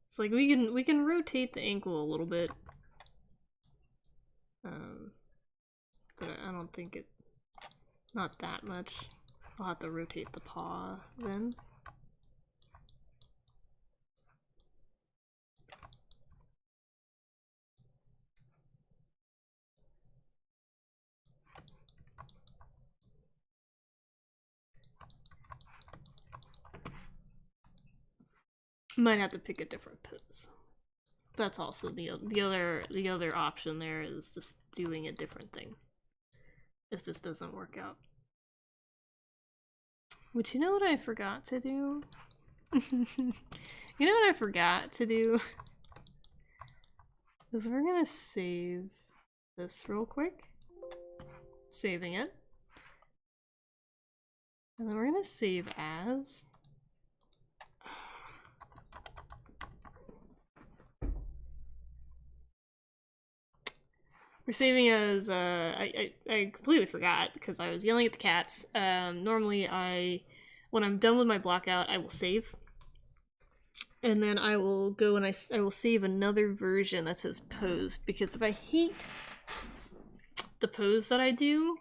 It's like we can rotate the ankle a little bit, but I don't think it. Not that much. I'll have to rotate the paw then. Might have to pick a different pose. That's also the other option there is just doing a different thing. It just doesn't work out. Which, you know what I forgot to do? You know what I forgot to do? Is we're gonna save this real quick. Saving it. And then we're gonna save as. We're saving as, I completely forgot because I was yelling at the cats. Normally when I'm done with my blockout, I will save. And then I will go and I will save another version that says posed, because if I hate the pose that I do,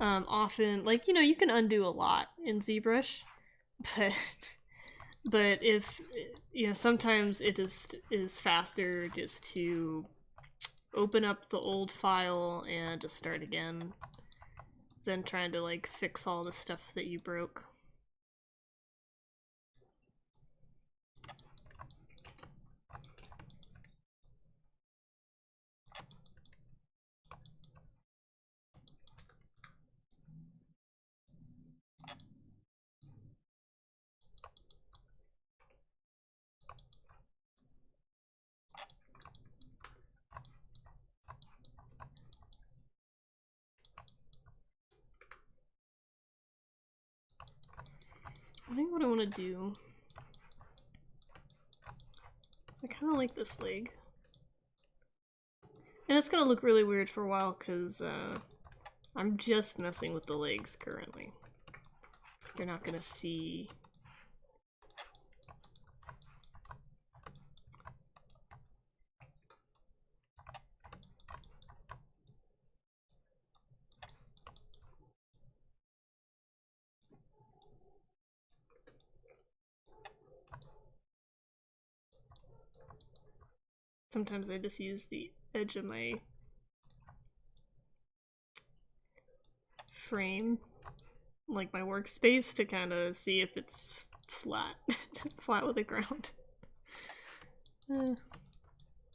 often, like, you know, you can undo a lot in ZBrush, but if, you know, sometimes it just is faster just to open up the old file and just start again than trying to like fix all the stuff that you broke. I think what I want to do is I kind of like this leg. And it's going to look really weird for a while because I'm just messing with the legs currently. You're not going to see... Sometimes I just use the edge of my frame like my workspace to kind of see if it's flat, flat with the ground.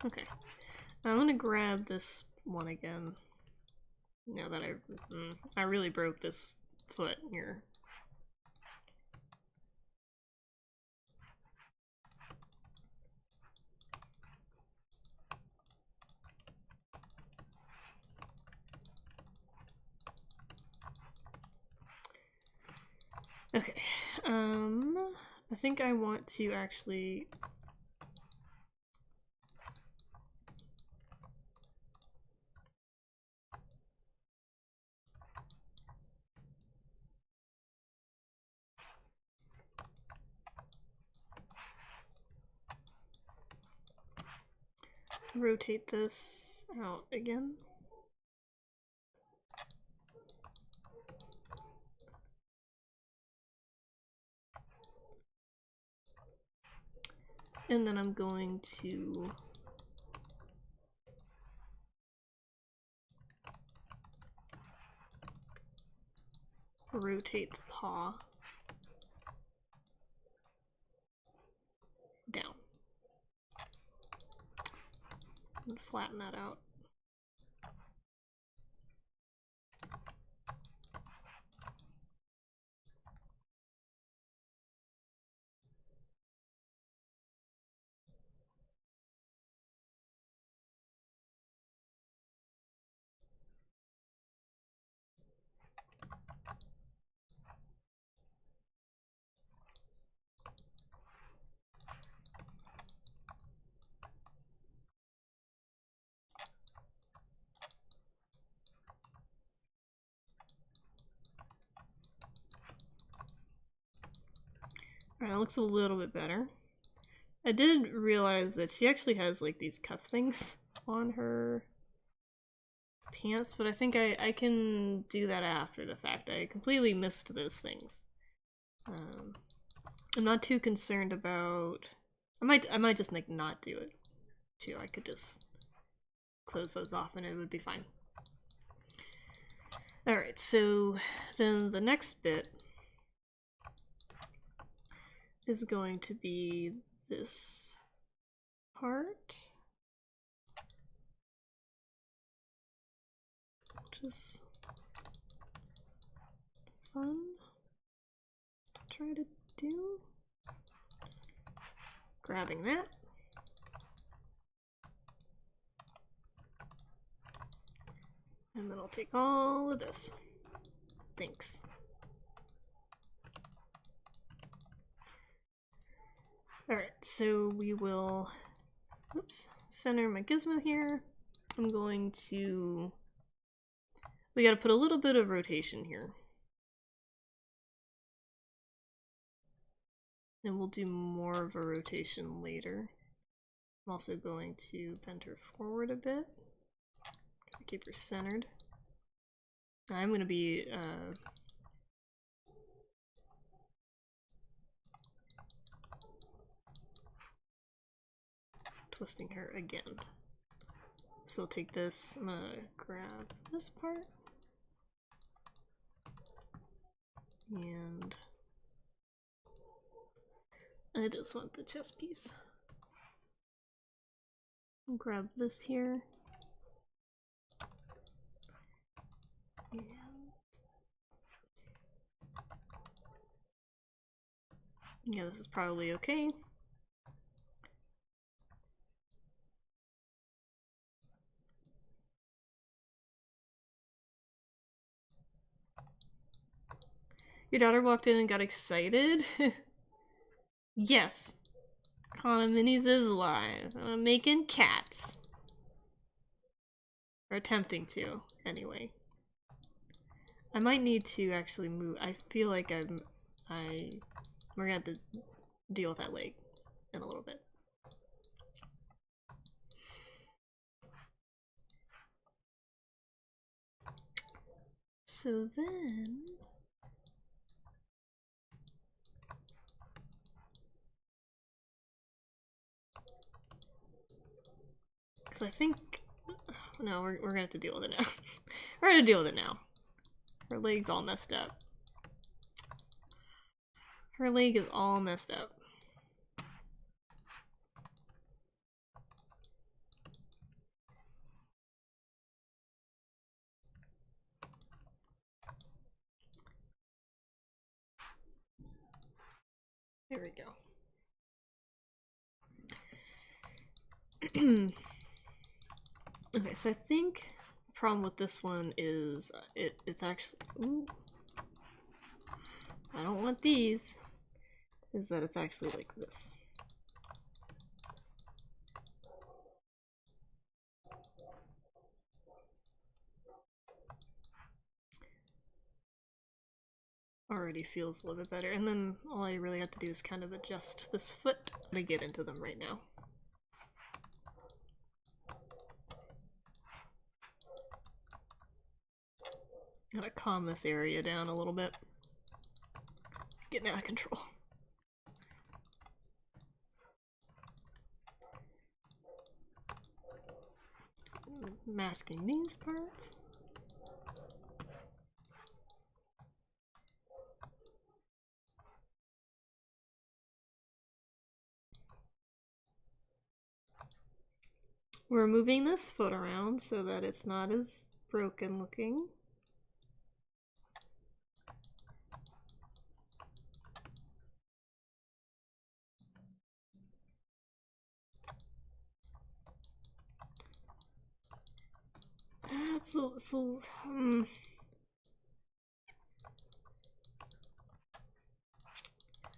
Okay, I'm gonna grab this one again. Now that I really broke this foot here. Okay, I think I want to actually rotate this out again. And then I'm going to rotate the paw down and flatten that out. Alright, it looks a little bit better. I did realize that she actually has like these cuff things on her pants, but I think I can do that after the fact. I completely missed those things. I'm not too concerned about... I might just like not do it too. I could just close those off and it would be fine. Alright, so then the next bit is going to be this part, which is fun to try to do. Grabbing that. And then I'll take all of this. Thanks. Alright, so we will, oops, center my gizmo here. I'm going to, we gotta put a little bit of rotation here. And we'll do more of a rotation later. I'm also going to bend her forward a bit. Keep her centered. I'm gonna be, twisting her again. So I'll take this, I'm gonna grab this part. And I just want the chest piece. I'll grab this here. And yeah, this is probably okay. Your daughter walked in and got excited? Yes. Kana Minis is live. I'm making cats. Or attempting to, anyway. I might need to actually move. I feel like we're gonna have to deal with that leg in a little bit. So then... because I think... no, we're gonna have to deal with it now. We're gonna deal with it now. Her leg's all messed up. Her leg is all messed up. There we go. Okay, so I think the problem with this one is it's actually... Ooh. I don't want these. Is that it's actually like this. Already feels a little bit better. And then all I really have to do is kind of adjust this foot to get into them right now. Gotta calm this area down a little bit. It's getting out of control. Masking these parts. We're moving this foot around so that it's not as broken looking.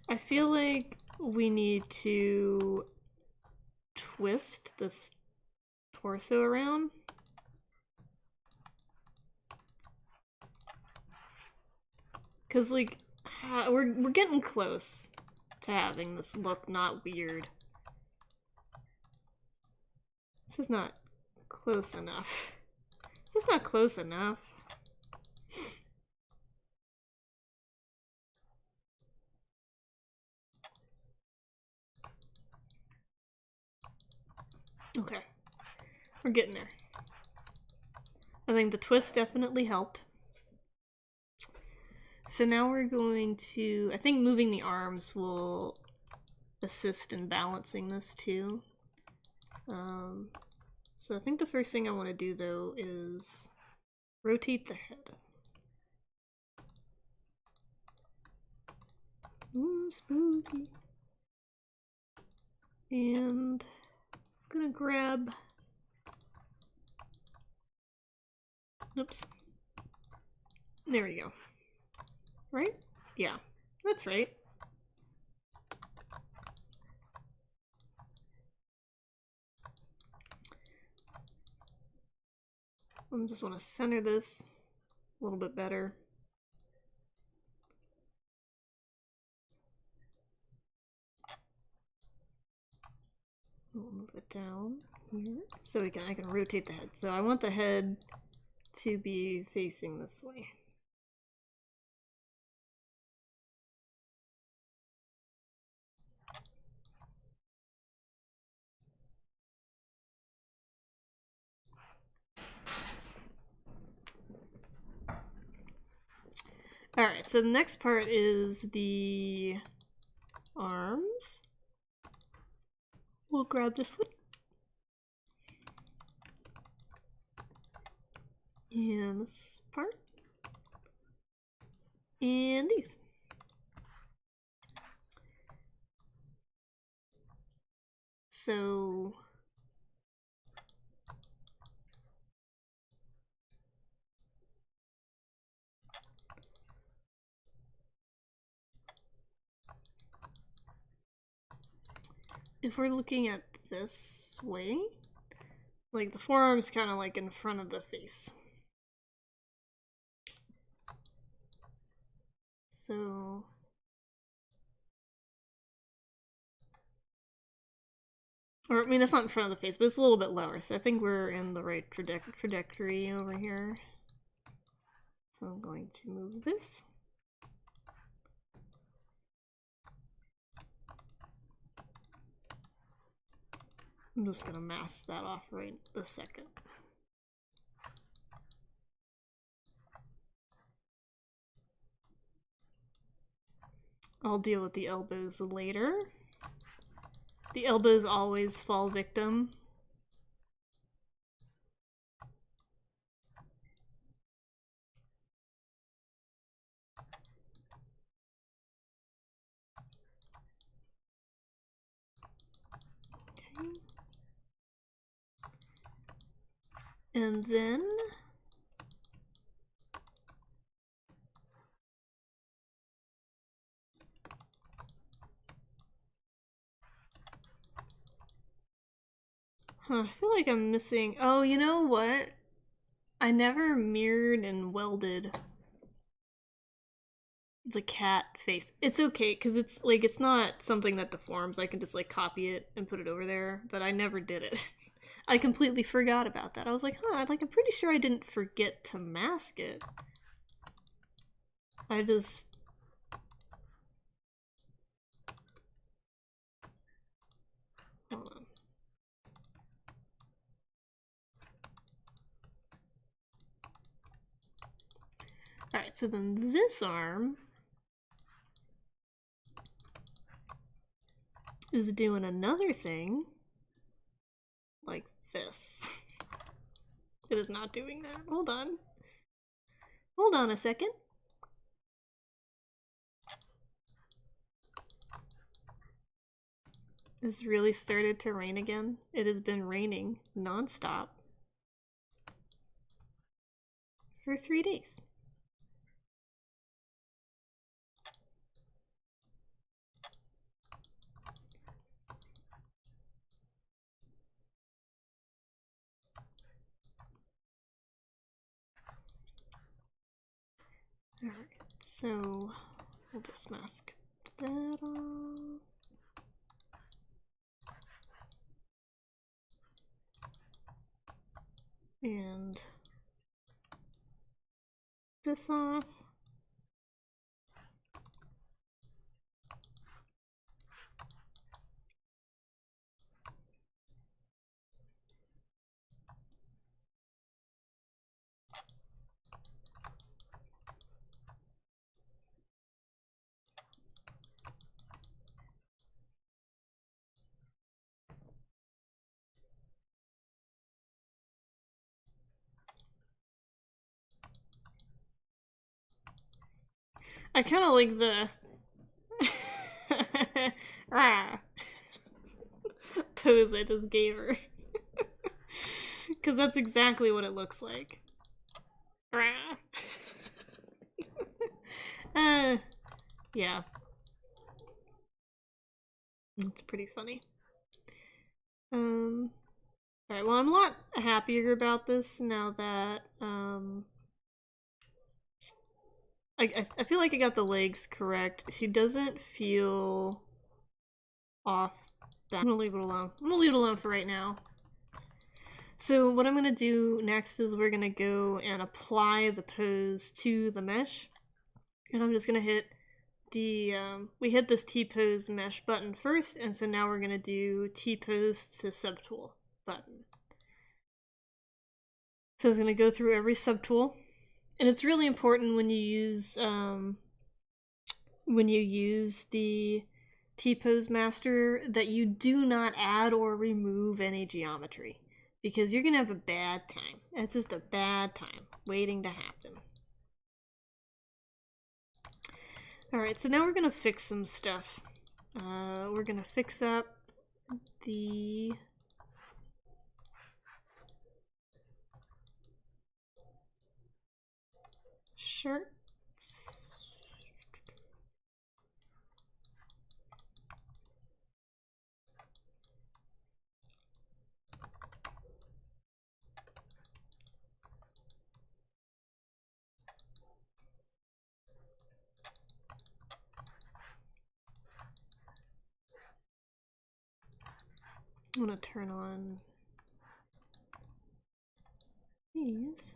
I feel like we need to twist this torso around. Cause like we're getting close to having this look not weird. This is not close enough. This is not close enough. Okay. We're getting there. I think the twist definitely helped. So now we're going to... I think moving the arms will assist in balancing this too. So I think the first thing I want to do though is rotate the head. Ooh, spooky. And I'm gonna grab... Oops. There we go. Right? Yeah, that's right. I just want to center this a little bit better. We'll move it down here so I can rotate the head. So I want the head to be facing this way. Alright, so the next part is the arms. We'll grab this one. And this part. And these. So... if we're looking at this way, like the forearm's kind of like in front of the face. So... or, I mean, it's not in front of the face, but it's a little bit lower, so I think we're in the right trajectory over here. So I'm going to move this. I'm just gonna mask that off right this second. I'll deal with the elbows later. The elbows always fall victim. Okay. And then I feel like I'm missing. Oh, you know what? I never mirrored and welded the cat face. It's okay, because it's like it's not something that deforms. I can just like copy it and put it over there, but I never did it. I completely forgot about that. I was like, like I'm pretty sure I didn't forget to mask it. I just... Hold on. Alright, so then this arm is doing another thing like this. It is not doing that. Hold on. Hold on a second. It's really started to rain again. It has been raining non-stop for 3 days. Alright, so we'll just mask that off. And this off. I kind of like the pose I just gave her. Because that's exactly what it looks like. Yeah. It's pretty funny. Alright, well, I'm a lot happier about this now that, I feel like I got the legs correct. She doesn't feel off. I'm gonna leave it alone. I'm gonna leave it alone for right now. So what I'm gonna do next is we're gonna go and apply the pose to the mesh. And I'm just gonna hit the, we hit this T-pose mesh button first, and so now we're gonna do T-pose to subtool button. So it's gonna go through every subtool. And it's really important when you use the T-pose master that you do not add or remove any geometry, because you're gonna have a bad time. It's just a bad time waiting to happen. Alright, so now we're gonna fix some stuff. We're gonna fix up the shirts. I'm gonna turn on these.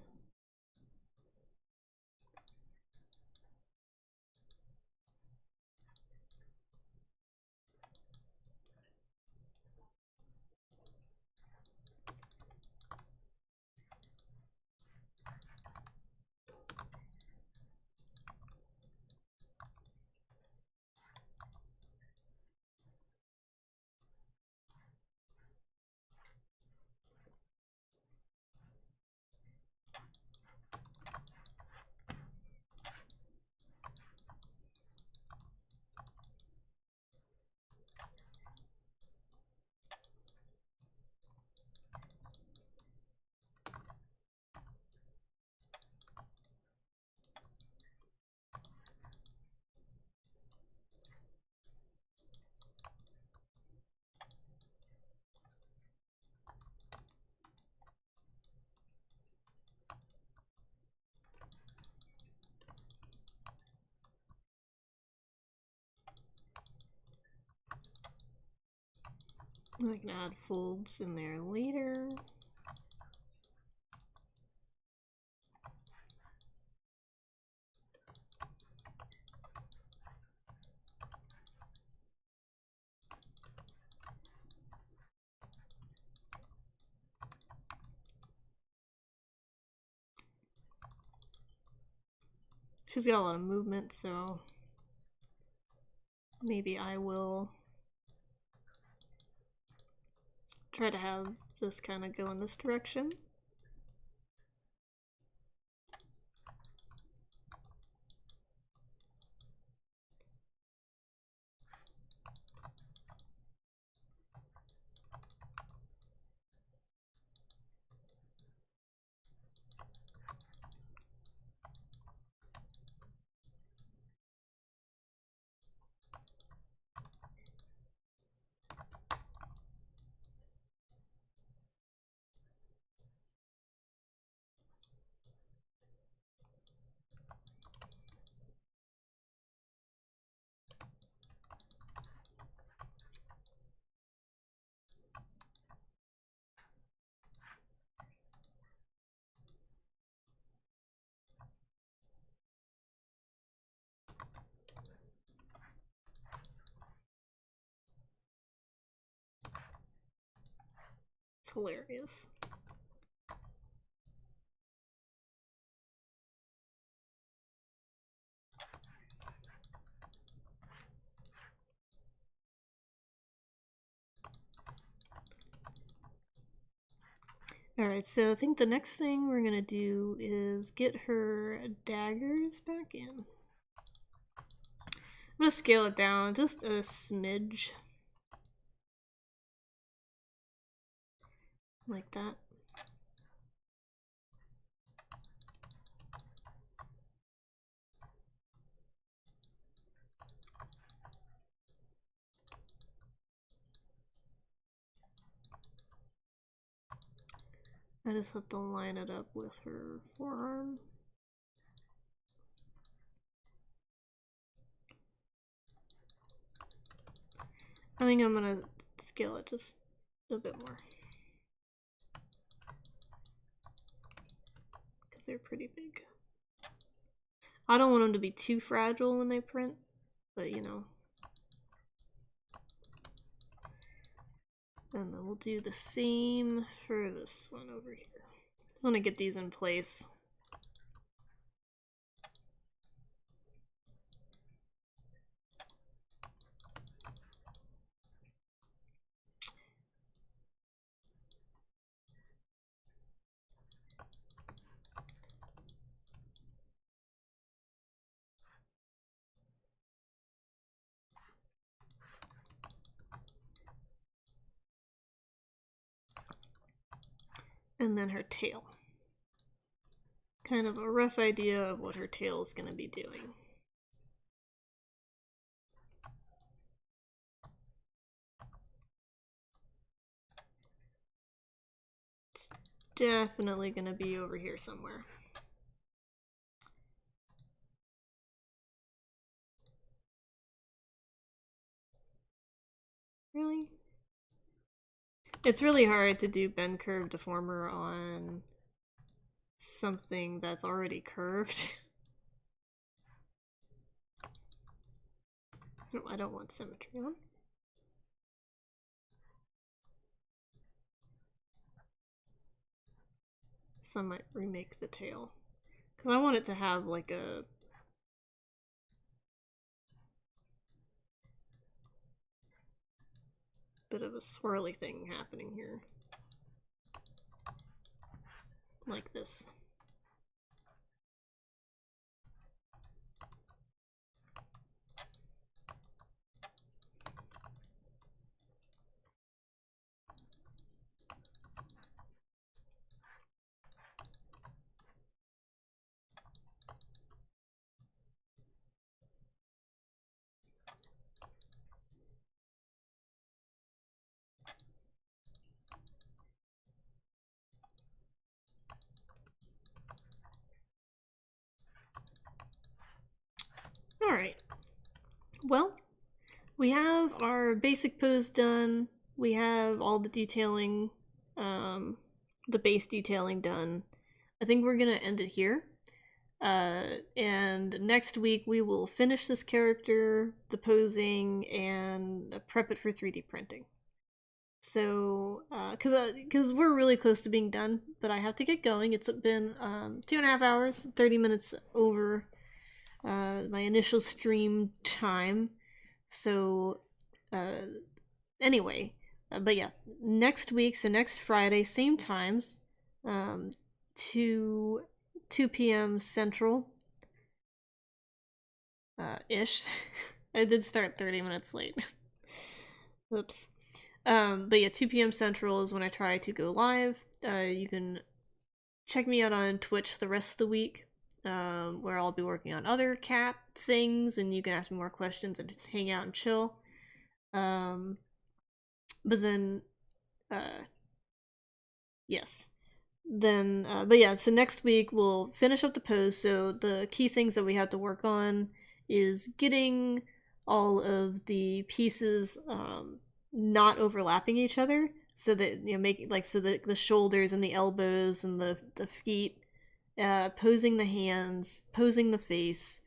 I can add folds in there later. She's got a lot of movement, so maybe I will try to have this kind of go in this direction. It's hilarious. Alright, so I think the next thing we're gonna do is get her daggers back in. I'm gonna scale it down just a smidge. Like that. I just have to line it up with her forearm. I think I'm gonna scale it just a bit more. Because they're pretty big. I don't want them to be too fragile when they print, but you know. And then we'll do the same for this one over here. Just want to get these in place. And then her tail. Kind of a rough idea of what her tail is going to be doing. It's definitely going to be over here somewhere. Really? It's really hard to do bend curve deformer on something that's already curved. No, I don't want symmetry on. So I might remake the tail. Because I want it to have like a bit of a swirly thing happening here. Like this. Alright. Well, we have our basic pose done. we have all the detailing, the base detailing done. I think we're gonna end it here. And next week we will finish this character, the posing, and prep it for 3D printing. So, cause we're really close to being done, but I have to get going. It's been 2.5 hours, 30 minutes over my initial stream time. So, anyway, but yeah, next week, so next Friday, same times, 2 p.m. Central, ish. I did start 30 minutes late. Whoops. But yeah, 2 p.m. Central is when I try to go live. You can check me out on Twitch the rest of the week, where I'll be working on other cat things, and you can ask me more questions and just hang out and chill. But then, yes. Then, but yeah, so next week we'll finish up the pose. So the key things that we have to work on is getting all of the pieces not overlapping each other, so that make like so that the shoulders and the elbows and the feet, posing the hands, posing the face,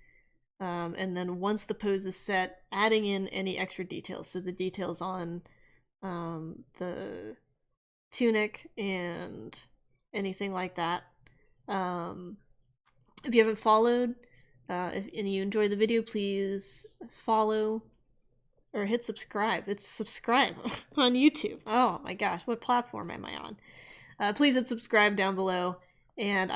and then once the pose is set, adding in any extra details. So the details on the tunic and anything like that. If you haven't followed, and you enjoy the video, please follow or hit subscribe. It's subscribe on YouTube. Oh my gosh, what platform am I on? Please hit subscribe down below, and